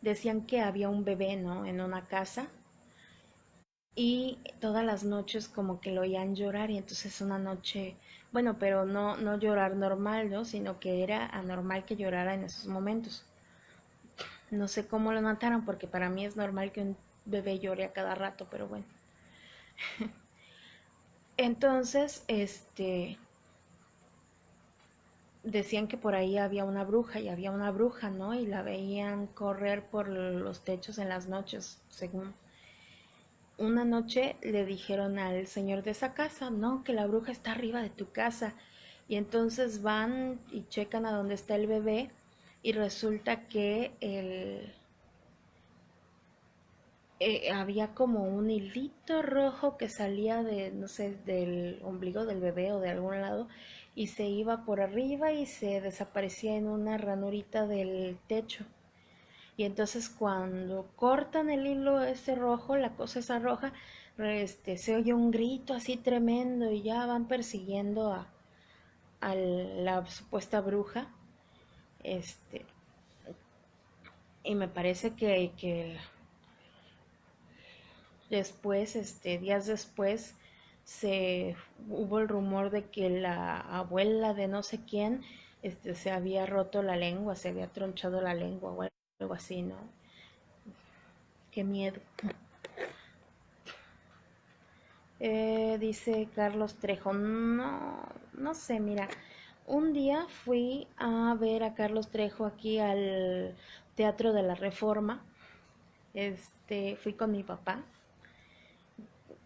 decían que había un bebé, ¿no? En una casa y todas las noches como que lo oían llorar y entonces una noche, bueno, pero no llorar normal, ¿no? Sino que era anormal que llorara en esos momentos. No sé cómo lo notaron porque para mí es normal que un bebé llore a cada rato, pero bueno. Entonces, decían que por ahí había una bruja y había una bruja, ¿no? Y la veían correr por los techos en las noches, según. Una noche le dijeron al señor de esa casa, no, que la bruja está arriba de tu casa. Y entonces van y checan a dónde está el bebé y resulta que había como un hilito rojo que salía de, no sé, del ombligo del bebé o de algún lado y se iba por arriba y se desaparecía en una ranurita del techo. Y entonces cuando cortan el hilo ese rojo, la cosa esa roja, se oye un grito así tremendo y ya van persiguiendo a la supuesta bruja. Este, y me parece que después, días después, hubo el rumor de que la abuela de no sé quién, se había roto la lengua, se había tronchado la lengua o algo así, ¿no? Qué miedo. Dice Carlos Trejo, no sé, mira, un día fui a ver a Carlos Trejo aquí al Teatro de la Reforma, fui con mi papá,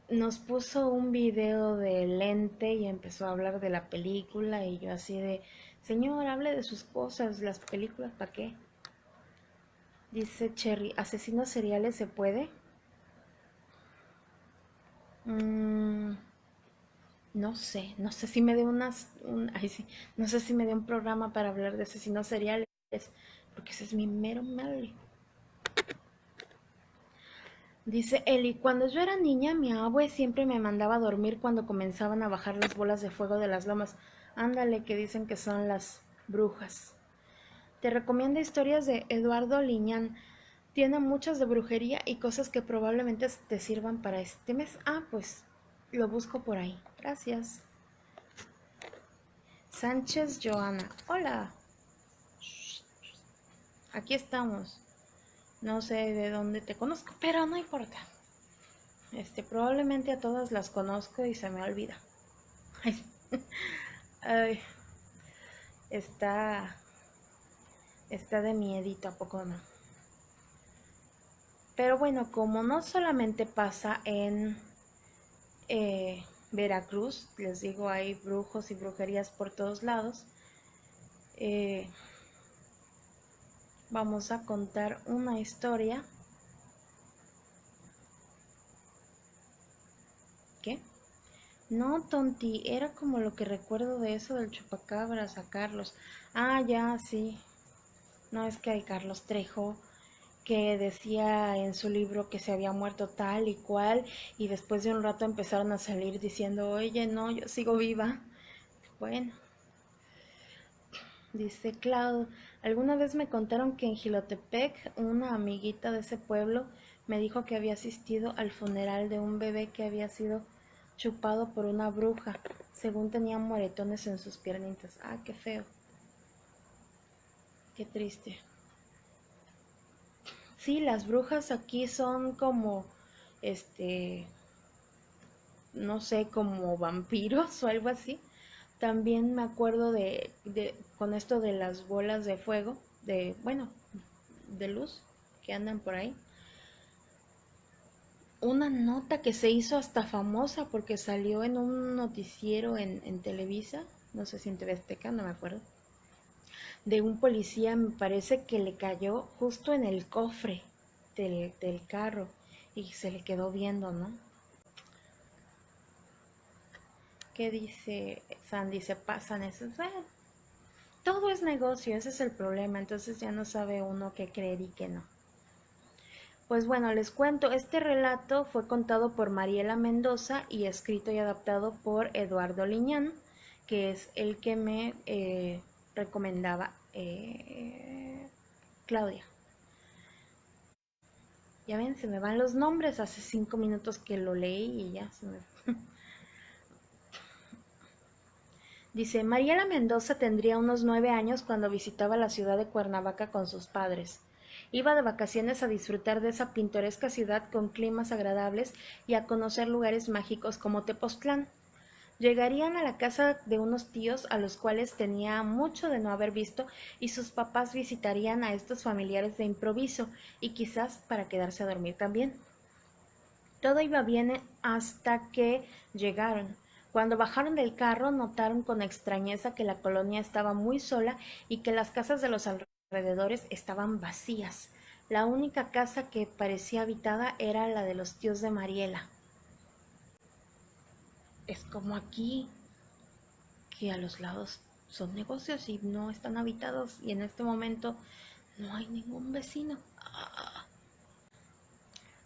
nos puso un video de Lente y empezó a hablar de la película y yo así de, señor, hable de sus cosas, las películas, ¿para qué? Dice Cherry, ¿asesinos seriales se puede? Mm, no sé si me dé sí, no sé si me dé un programa para hablar de asesinos seriales, porque ese es mi mero mal. Dice Eli, cuando yo era niña, mi abue siempre me mandaba a dormir cuando comenzaban a bajar las bolas de fuego de las lomas. Ándale, que dicen que son las brujas. Te recomiendo historias de Eduardo Liñán. Tiene muchas de brujería y cosas que probablemente te sirvan para este mes. Ah, pues lo busco por ahí. Gracias. Sánchez Joana. Hola. Aquí estamos. No sé de dónde te conozco, pero no importa. Probablemente a todas las conozco y se me olvida. Ay, ay, está, está de miedito, ¿a poco no? Pero bueno, como no solamente pasa en Veracruz, les digo, hay brujos y brujerías por todos lados, eh, vamos a contar una historia. ¿Qué? No, tonti, era como lo que recuerdo de eso del chupacabras a Carlos. Ah, ya, sí. No, es que hay Carlos Trejo que decía en su libro que se había muerto tal y cual, y después de un rato empezaron a salir diciendo, oye, no, yo sigo viva. Bueno, dice Cloud, alguna vez me contaron que en Jilotepec una amiguita de ese pueblo me dijo que había asistido al funeral de un bebé que había sido chupado por una bruja, según tenía moretones en sus piernitas. Ah, qué feo, qué triste. Sí, las brujas aquí son como, este, no sé, como vampiros o algo así. También me acuerdo con esto de las bolas de fuego, bueno, de luz que andan por ahí. Una nota que se hizo hasta famosa porque salió en un noticiero en Televisa, no sé si en TV Azteca, no me acuerdo, de un policía, me parece que le cayó justo en el cofre del carro y se le quedó viendo, ¿no? ¿Qué dice Sandy? Se pasan esos. Bueno, todo es negocio, ese es el problema, entonces ya no sabe uno qué creer y qué no. Pues bueno, les cuento, este relato fue contado por Mariela Mendoza y escrito y adaptado por Eduardo Liñán, que es el que me recomendaba Claudia. Ya ven, se me van los nombres, hace 5 minutos que lo leí y ya se me... Dice, Mariela Mendoza tendría unos 9 años cuando visitaba la ciudad de Cuernavaca con sus padres. Iba de vacaciones a disfrutar de esa pintoresca ciudad con climas agradables y a conocer lugares mágicos como Tepoztlán. Llegarían a la casa de unos tíos a los cuales tenía mucho de no haber visto y sus papás visitarían a estos familiares de improviso y quizás para quedarse a dormir también. Todo iba bien hasta que llegaron. Cuando bajaron del carro notaron con extrañeza que la colonia estaba muy sola y que las casas de los alrededores estaban vacías. La única casa que parecía habitada era la de los tíos de Mariela. Es como aquí, que a los lados son negocios y no están habitados y en este momento no hay ningún vecino.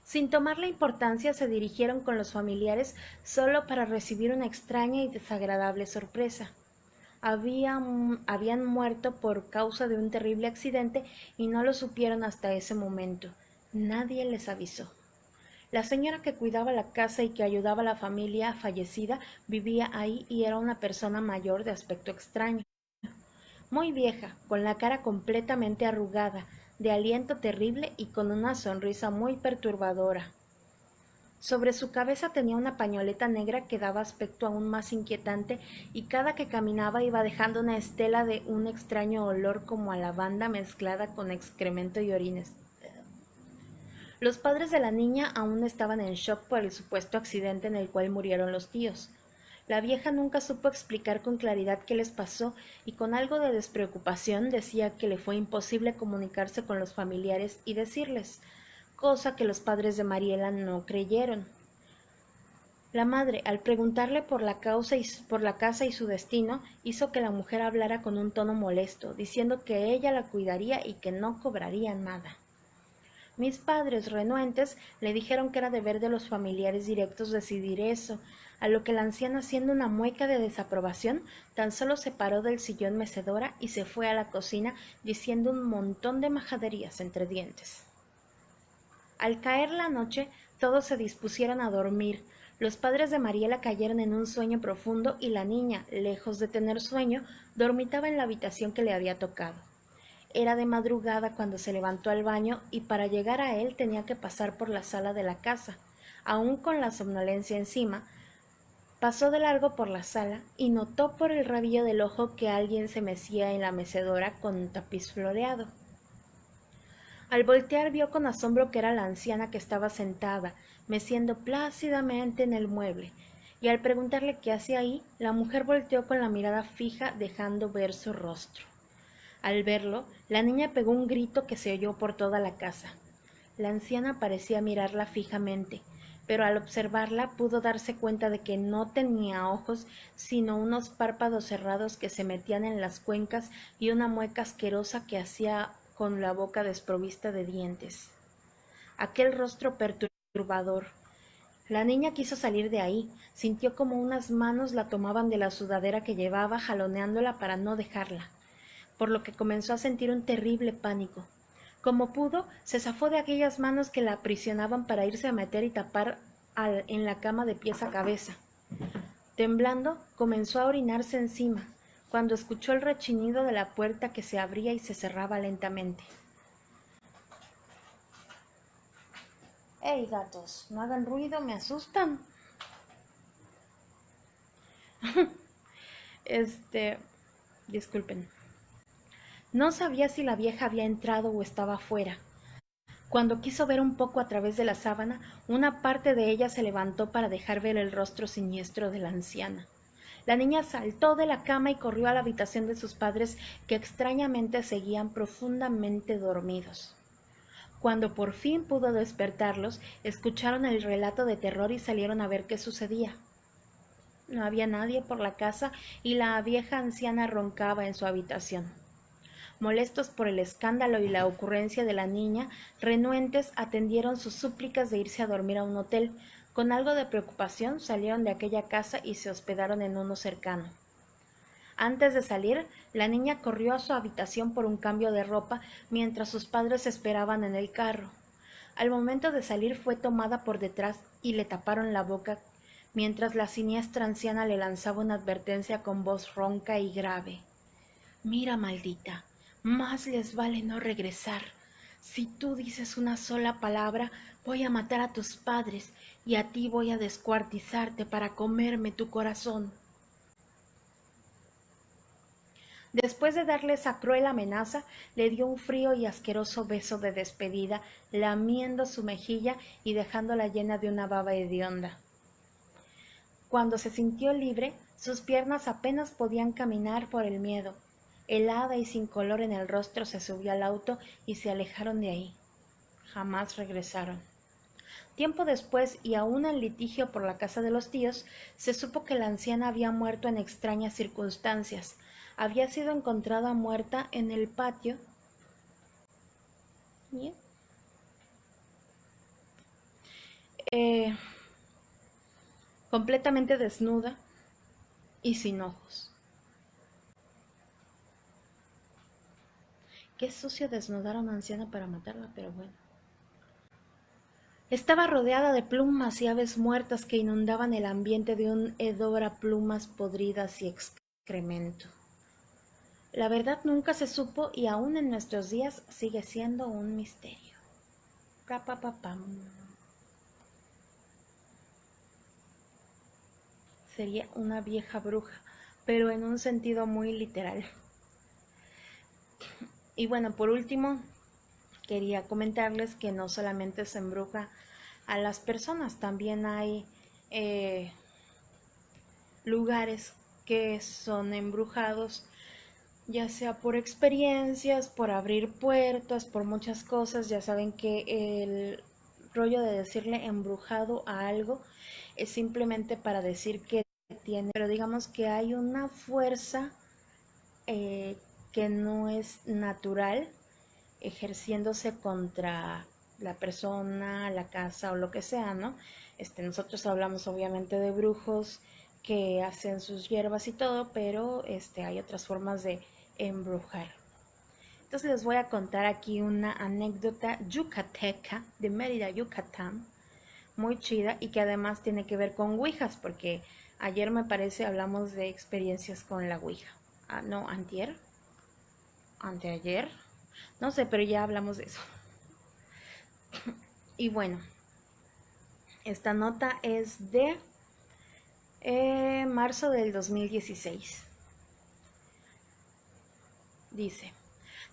Sin tomarle importancia, se dirigieron con los familiares solo para recibir una extraña y desagradable sorpresa. Habían muerto por causa de un terrible accidente y no lo supieron hasta ese momento. Nadie les avisó. La señora que cuidaba la casa y que ayudaba a la familia fallecida vivía ahí y era una persona mayor de aspecto extraño. Muy vieja, con la cara completamente arrugada, de aliento terrible y con una sonrisa muy perturbadora. Sobre su cabeza tenía una pañoleta negra que daba aspecto aún más inquietante y cada que caminaba iba dejando una estela de un extraño olor como a lavanda mezclada con excremento y orines. Los padres de la niña aún estaban en shock por el supuesto accidente en el cual murieron los tíos. La vieja nunca supo explicar con claridad qué les pasó y con algo de despreocupación decía que le fue imposible comunicarse con los familiares y decirles, cosa que los padres de Mariela no creyeron. La madre, al preguntarle por la casa y su destino, hizo que la mujer hablara con un tono molesto, diciendo que ella la cuidaría y que no cobraría nada. Mis padres, renuentes, le dijeron que era deber de los familiares directos decidir eso, a lo que la anciana, haciendo una mueca de desaprobación, tan solo se paró del sillón mecedora y se fue a la cocina diciendo un montón de majaderías entre dientes. Al caer la noche, todos se dispusieron a dormir. Los padres de Mariela cayeron en un sueño profundo y la niña, lejos de tener sueño, dormitaba en la habitación que le había tocado. Era de madrugada cuando se levantó al baño y para llegar a él tenía que pasar por la sala de la casa. Aún con la somnolencia encima, pasó de largo por la sala y notó por el rabillo del ojo que alguien se mecía en la mecedora con un tapiz floreado. Al voltear vio con asombro que era la anciana que estaba sentada, meciendo plácidamente en el mueble, y al preguntarle qué hacía ahí, la mujer volteó con la mirada fija dejando ver su rostro. Al verlo, la niña pegó un grito que se oyó por toda la casa. La anciana parecía mirarla fijamente, pero al observarla pudo darse cuenta de que no tenía ojos, sino unos párpados cerrados que se metían en las cuencas y una mueca asquerosa que hacía con la boca desprovista de dientes. Aquel rostro perturbador. La niña quiso salir de ahí, sintió como unas manos la tomaban de la sudadera que llevaba, jaloneándola para no dejarla, por lo que comenzó a sentir un terrible pánico. Como pudo, se zafó de aquellas manos que la aprisionaban para irse a meter y tapar en la cama de pies a cabeza. Temblando, comenzó a orinarse encima, cuando escuchó el rechinido de la puerta que se abría y se cerraba lentamente. ¡Ey, gatos! No hagan ruido, me asustan. Disculpen. No sabía si la vieja había entrado o estaba afuera. Cuando quiso ver un poco a través de la sábana, una parte de ella se levantó para dejar ver el rostro siniestro de la anciana. La niña saltó de la cama y corrió a la habitación de sus padres, que extrañamente seguían profundamente dormidos. Cuando por fin pudo despertarlos, escucharon el relato de terror y salieron a ver qué sucedía. No había nadie por la casa y la vieja anciana roncaba en su habitación. Molestos por el escándalo y la ocurrencia de la niña, renuentes atendieron sus súplicas de irse a dormir a un hotel. Con algo de preocupación salieron de aquella casa y se hospedaron en uno cercano. Antes de salir, la niña corrió a su habitación por un cambio de ropa mientras sus padres esperaban en el carro. Al momento de salir fue tomada por detrás y le taparon la boca, mientras la siniestra anciana le lanzaba una advertencia con voz ronca y grave. «Mira, maldita, más les vale no regresar. Si tú dices una sola palabra, voy a matar a tus padres y a ti voy a descuartizarte para comerme tu corazón». Después de darle esa cruel amenaza, le dio un frío y asqueroso beso de despedida, lamiendo su mejilla y dejándola llena de una baba hedionda. Cuando se sintió libre, sus piernas apenas podían caminar por el miedo. Helada y sin color en el rostro, se subió al auto y se alejaron de ahí. Jamás regresaron. Tiempo después, y aún en litigio por la casa de los tíos, se supo que la anciana había muerto en extrañas circunstancias. Había sido encontrada muerta en el patio eh, completamente desnuda y sin ojos. Qué sucio desnudar a una anciana para matarla, pero bueno. Estaba rodeada de plumas y aves muertas que inundaban el ambiente de un hedor a plumas podridas y excremento. La verdad nunca se supo y aún en nuestros días sigue siendo un misterio. Sería una vieja bruja, pero en un sentido muy literal. Y bueno, por último, quería comentarles que no solamente se embruja a las personas, también hay lugares que son embrujados, ya sea por experiencias, por abrir puertas, por muchas cosas. Ya saben que el rollo de decirle embrujado a algo es simplemente para decir que tiene, pero digamos que hay una fuerza que no es natural ejerciéndose contra la persona, la casa o lo que sea, ¿no? Nosotros hablamos obviamente de brujos que hacen sus hierbas y todo, pero hay otras formas de embrujar. Entonces les voy a contar aquí una anécdota yucateca de Mérida, Yucatán, muy chida y que además tiene que ver con ouijas, porque ayer me parece hablamos de experiencias con la ouija. Ah, no, antier, anteayer, no sé, pero ya hablamos de eso. Y bueno, esta nota es de marzo del 2016. Dice: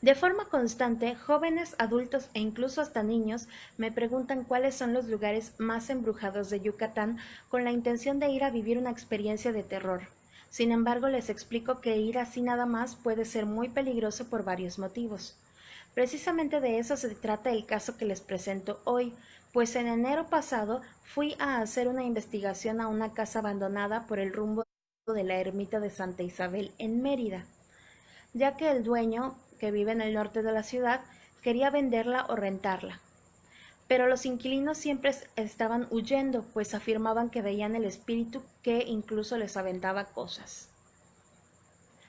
de forma constante, jóvenes, adultos e incluso hasta niños me preguntan cuáles son los lugares más embrujados de Yucatán con la intención de ir a vivir una experiencia de terror. Sin embargo, les explico que ir así nada más puede ser muy peligroso por varios motivos. Precisamente de eso se trata el caso que les presento hoy, pues en enero pasado fui a hacer una investigación a una casa abandonada por el rumbo de la ermita de Santa Isabel en Mérida, ya que el dueño, que vive en el norte de la ciudad, quería venderla o rentarla. Pero los inquilinos siempre estaban huyendo, pues afirmaban que veían el espíritu que incluso les aventaba cosas.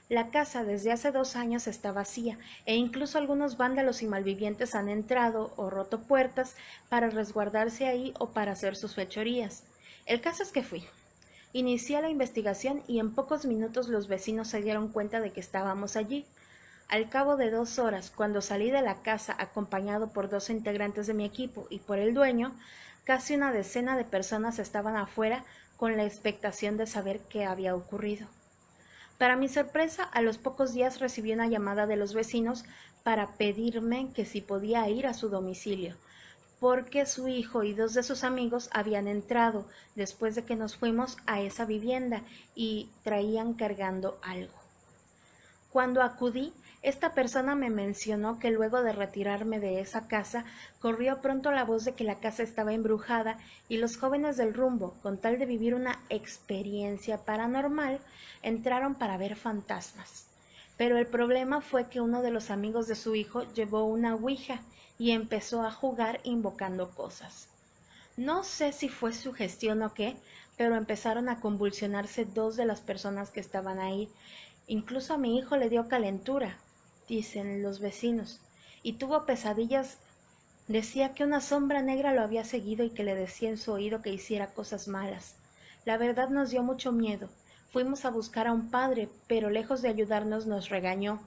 La casa desde hace 2 años está vacía e incluso algunos vándalos y malvivientes han entrado o roto puertas para resguardarse ahí o para hacer sus fechorías. El caso es que fui. Inicié la investigación y en pocos minutos los vecinos se dieron cuenta de que estábamos allí. Al cabo de 2 horas, cuando salí de la casa acompañado por 2 integrantes de mi equipo y por el dueño, casi una decena de personas estaban afuera con la expectación de saber qué había ocurrido. Para mi sorpresa, a los pocos días recibí una llamada de los vecinos para pedirme que si podía ir a su domicilio, porque su hijo y 2 de sus amigos habían entrado después de que nos fuimos a esa vivienda y traían cargando algo. Cuando acudí, esta persona me mencionó que luego de retirarme de esa casa, corrió pronto la voz de que la casa estaba embrujada y los jóvenes del rumbo, con tal de vivir una experiencia paranormal, entraron para ver fantasmas. Pero el problema fue que uno de los amigos de su hijo llevó una ouija y empezó a jugar invocando cosas. No sé si fue sugestión o qué, pero empezaron a convulsionarse 2 de las personas que estaban ahí. Incluso a mi hijo le dio calentura, dicen los vecinos, y tuvo pesadillas. Decía que una sombra negra lo había seguido y que le decía en su oído que hiciera cosas malas. La verdad nos dio mucho miedo. Fuimos a buscar a un padre, pero lejos de ayudarnos nos regañó.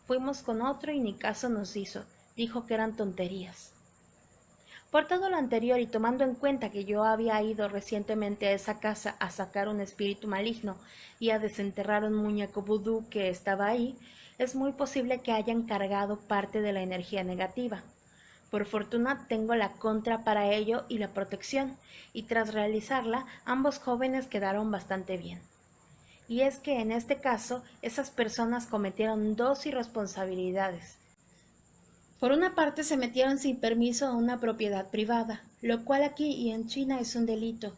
Fuimos con otro y ni caso nos hizo. Dijo que eran tonterías. Por todo lo anterior y tomando en cuenta que yo había ido recientemente a esa casa a sacar un espíritu maligno y a desenterrar un muñeco vudú que estaba ahí, es muy posible que hayan cargado parte de la energía negativa. Por fortuna tengo la contra para ello y la protección, y tras realizarla ambos jóvenes quedaron bastante bien. Y es que en este caso esas personas cometieron 2 irresponsabilidades. Por una parte se metieron sin permiso a una propiedad privada, lo cual aquí y en China es un delito,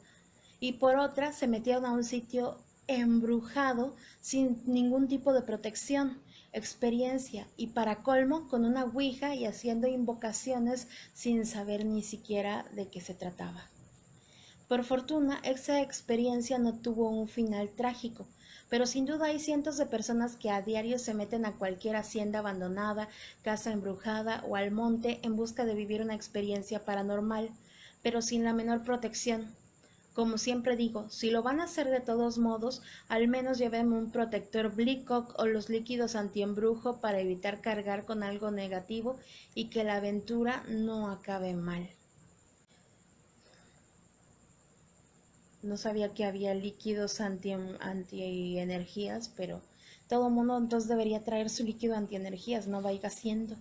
y por otra se metieron a un sitio embrujado sin ningún tipo de protección, experiencia y para colmo con una ouija y haciendo invocaciones sin saber ni siquiera de qué se trataba. Por fortuna, esa experiencia no tuvo un final trágico, pero sin duda hay cientos de personas que a diario se meten a cualquier hacienda abandonada, casa embrujada o al monte en busca de vivir una experiencia paranormal, pero sin la menor protección. Como siempre digo, si lo van a hacer de todos modos, al menos lleven un protector Blicock o los líquidos antiembrujo para evitar cargar con algo negativo y que la aventura no acabe mal. No sabía que había líquidos antienergías, pero todo mundo entonces debería traer su líquido antienergías, no vaya siendo.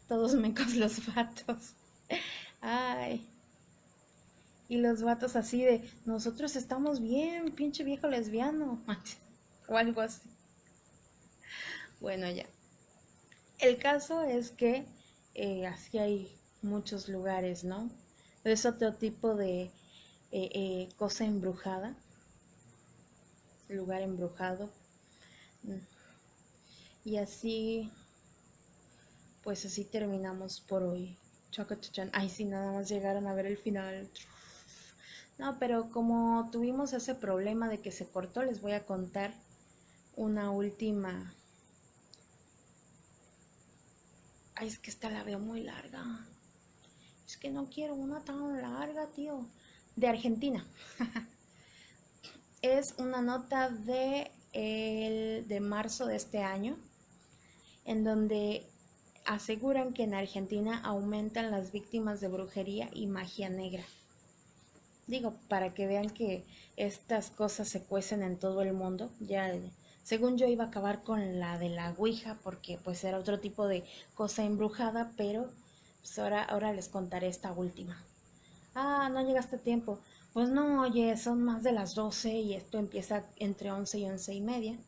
Todos mecos los vatos. Ay. Y los vatos así de, nosotros estamos bien, pinche viejo lesbiano. O algo así. Bueno, ya. El caso es que así hay muchos lugares, ¿no? Es otro tipo de cosa embrujada, lugar embrujado. Y así, pues así terminamos por hoy. Chacachachan. Ay, sí, nada más llegaron a ver el final. No, pero como tuvimos ese problema de que se cortó, les voy a contar una última Ay, es que esta la veo muy larga. Es que no quiero una tan larga, tío. De Argentina. Es una nota de marzo de este año, en donde aseguran que en Argentina aumentan las víctimas de brujería y magia negra. Digo, para que vean que estas cosas se cuecen en todo el mundo. Ya, según yo iba a acabar con la de la Ouija, porque pues era otro tipo de cosa embrujada, pero pues ahora les contaré esta última. Ah, no llegaste a tiempo. Pues no, oye, son más de las 12 y esto empieza entre 11 y 11:30.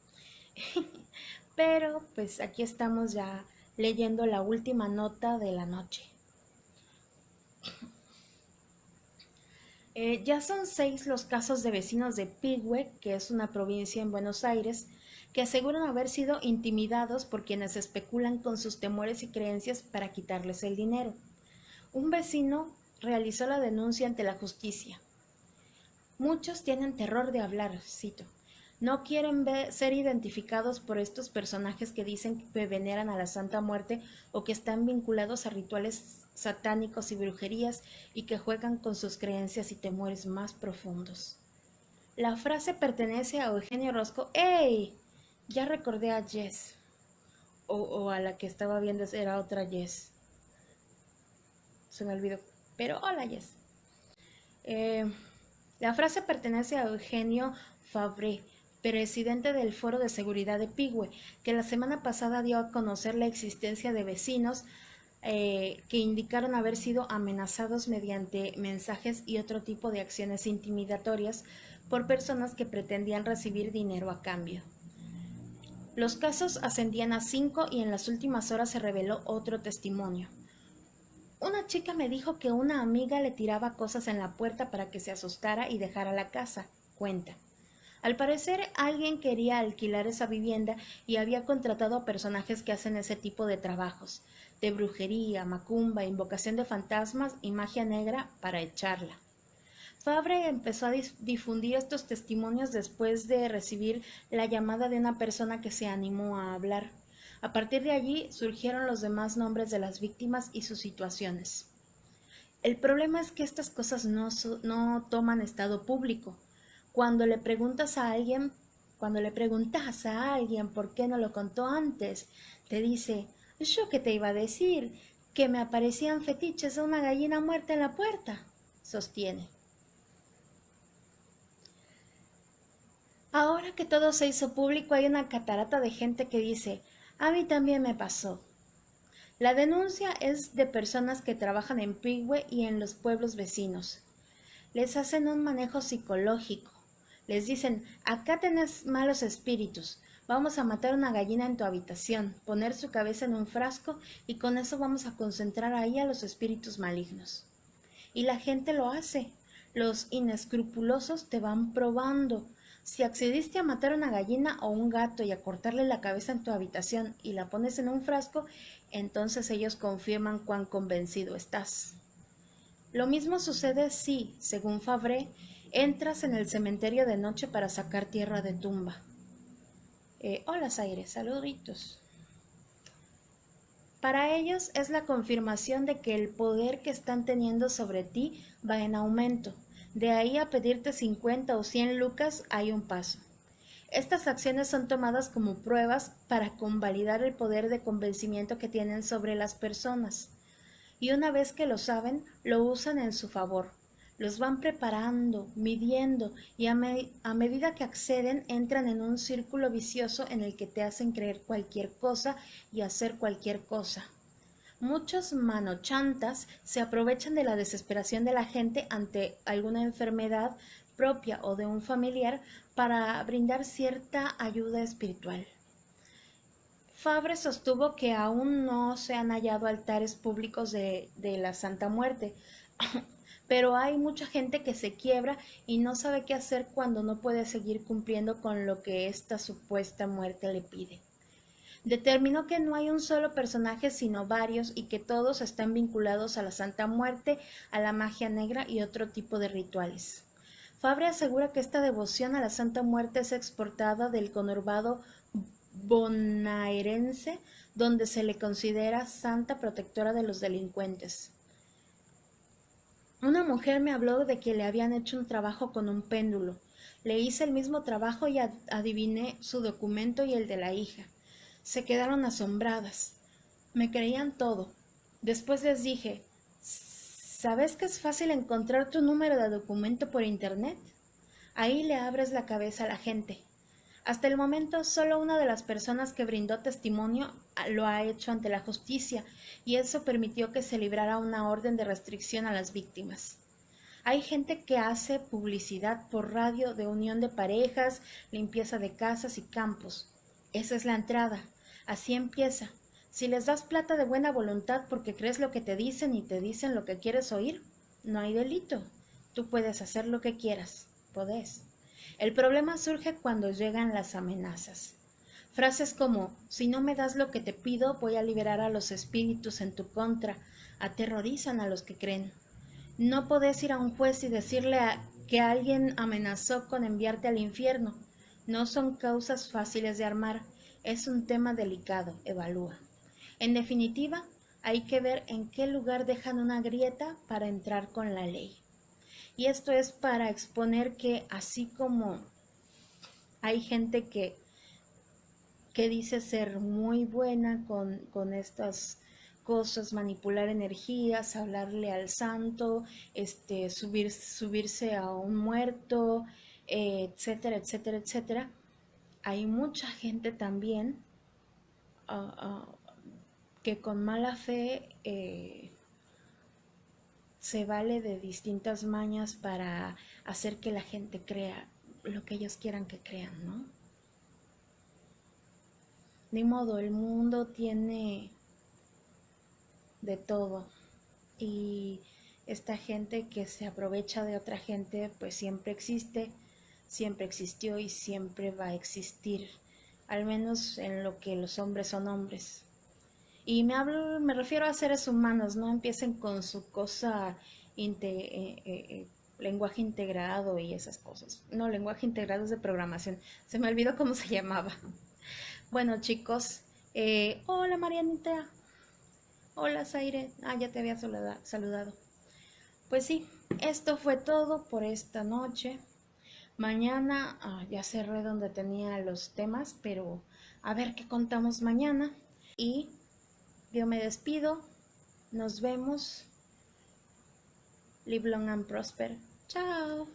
Pero pues aquí estamos ya leyendo la última nota de la noche. Ya son 6 los casos de vecinos de Pigüe, que es una provincia en Buenos Aires, que aseguran haber sido intimidados por quienes especulan con sus temores y creencias para quitarles el dinero. Un vecino realizó la denuncia ante la justicia. Muchos tienen terror de hablar, cito. No quieren ser identificados por estos personajes que dicen que veneran a la Santa Muerte o que están vinculados a rituales satánicos y brujerías y que juegan con sus creencias y temores más profundos. La frase pertenece a Eugenio Rosco. ¡Ey! Ya recordé a Jess. O a la que estaba viendo era otra Jess. Se me olvidó. Pero hola Jess. La frase pertenece a Eugenio Fabre, presidente del Foro de Seguridad de Pigüe, que la semana pasada dio a conocer la existencia de vecinos que indicaron haber sido amenazados mediante mensajes y otro tipo de acciones intimidatorias por personas que pretendían recibir dinero a cambio. Los casos ascendían a 5 y en las últimas horas se reveló otro testimonio. Una chica me dijo que una amiga le tiraba cosas en la puerta para que se asustara y dejara la casa, cuenta. Al parecer alguien quería alquilar esa vivienda y había contratado a personajes que hacen ese tipo de trabajos, de brujería, macumba, invocación de fantasmas y magia negra para echarla. Fabre empezó a difundir estos testimonios después de recibir la llamada de una persona que se animó a hablar. A partir de allí surgieron los demás nombres de las víctimas y sus situaciones. El problema es que estas cosas no toman estado público. Cuando le preguntas a alguien por qué no lo contó antes, te dice, ¿yo qué te iba a decir? Que me aparecían fetiches de una gallina muerta en la puerta, sostiene. Ahora que todo se hizo público, hay una catarata de gente que dice, a mí también me pasó. La denuncia es de personas que trabajan en Pigüe y en los pueblos vecinos. Les hacen un manejo psicológico. Les dicen, acá tenés malos espíritus, vamos a matar una gallina en tu habitación, poner su cabeza en un frasco y con eso vamos a concentrar ahí a los espíritus malignos. Y la gente lo hace. Los inescrupulosos te van probando. Si accediste a matar una gallina o un gato y a cortarle la cabeza en tu habitación y la pones en un frasco, entonces ellos confirman cuán convencido estás. Lo mismo sucede si, según Fabre, entras en el cementerio de noche para sacar tierra de tumba. Hola, Zaire, saluditos. Para ellos es la confirmación de que el poder que están teniendo sobre ti va en aumento. De ahí a pedirte 50 o 100 lucas hay un paso. Estas acciones son tomadas como pruebas para convalidar el poder de convencimiento que tienen sobre las personas. Y una vez que lo saben, lo usan en su favor. Los van preparando, midiendo y a medida que acceden entran en un círculo vicioso en el que te hacen creer cualquier cosa y hacer cualquier cosa. Muchos manochantas se aprovechan de la desesperación de la gente ante alguna enfermedad propia o de un familiar para brindar cierta ayuda espiritual. Fabre sostuvo que aún no se han hallado altares públicos de la Santa Muerte, pero hay mucha gente que se quiebra y no sabe qué hacer cuando no puede seguir cumpliendo con lo que esta supuesta muerte le pide. Determinó que no hay un solo personaje sino varios y que todos están vinculados a la Santa Muerte, a la magia negra y otro tipo de rituales. Fabre asegura que esta devoción a la Santa Muerte es exportada del conurbado bonaerense, donde se le considera santa protectora de los delincuentes. Una mujer me habló de que le habían hecho un trabajo con un péndulo. Le hice el mismo trabajo y adiviné su documento y el de la hija. Se quedaron asombradas. Me creían todo. Después les dije, ¿sabes que es fácil encontrar tu número de documento por internet? Ahí le abres la cabeza a la gente. Hasta el momento, solo una de las personas que brindó testimonio lo ha hecho ante la justicia, y eso permitió que se librara una orden de restricción a las víctimas. Hay gente que hace publicidad por radio de unión de parejas, limpieza de casas y campos. Esa es la entrada. Así empieza. Si les das plata de buena voluntad porque crees lo que te dicen y te dicen lo que quieres oír, no hay delito. Tú puedes hacer lo que quieras. Podés. El problema surge cuando llegan las amenazas. Frases como, si no me das lo que te pido, voy a liberar a los espíritus en tu contra, aterrorizan a los que creen. No podés ir a un juez y decirle que alguien amenazó con enviarte al infierno. No son causas fáciles de armar, es un tema delicado, evalúa. En definitiva, hay que ver en qué lugar dejan una grieta para entrar con la ley. Y esto es para exponer que así como hay gente que dice ser muy buena con estas cosas, manipular energías, hablarle al santo, subirse a un muerto, etcétera, etcétera, etcétera. Hay mucha gente también que con mala fe se vale de distintas mañas para hacer que la gente crea lo que ellos quieran que crean, ¿no? Ni modo, el mundo tiene de todo y esta gente que se aprovecha de otra gente pues siempre existe, siempre existió y siempre va a existir, al menos en lo que los hombres son hombres. Y me refiero a seres humanos, no empiecen con su cosa lenguaje integrado y esas cosas. No, lenguaje integrado es de programación. Se me olvidó cómo se llamaba. Bueno, chicos, hola Marianita. Hola Zaire. Ah, ya te había saludado. Pues sí, esto fue todo por esta noche. Mañana ya cerré donde tenía los temas, pero a ver qué contamos mañana. Y yo me despido. Nos vemos. Live long and prosper. Chao.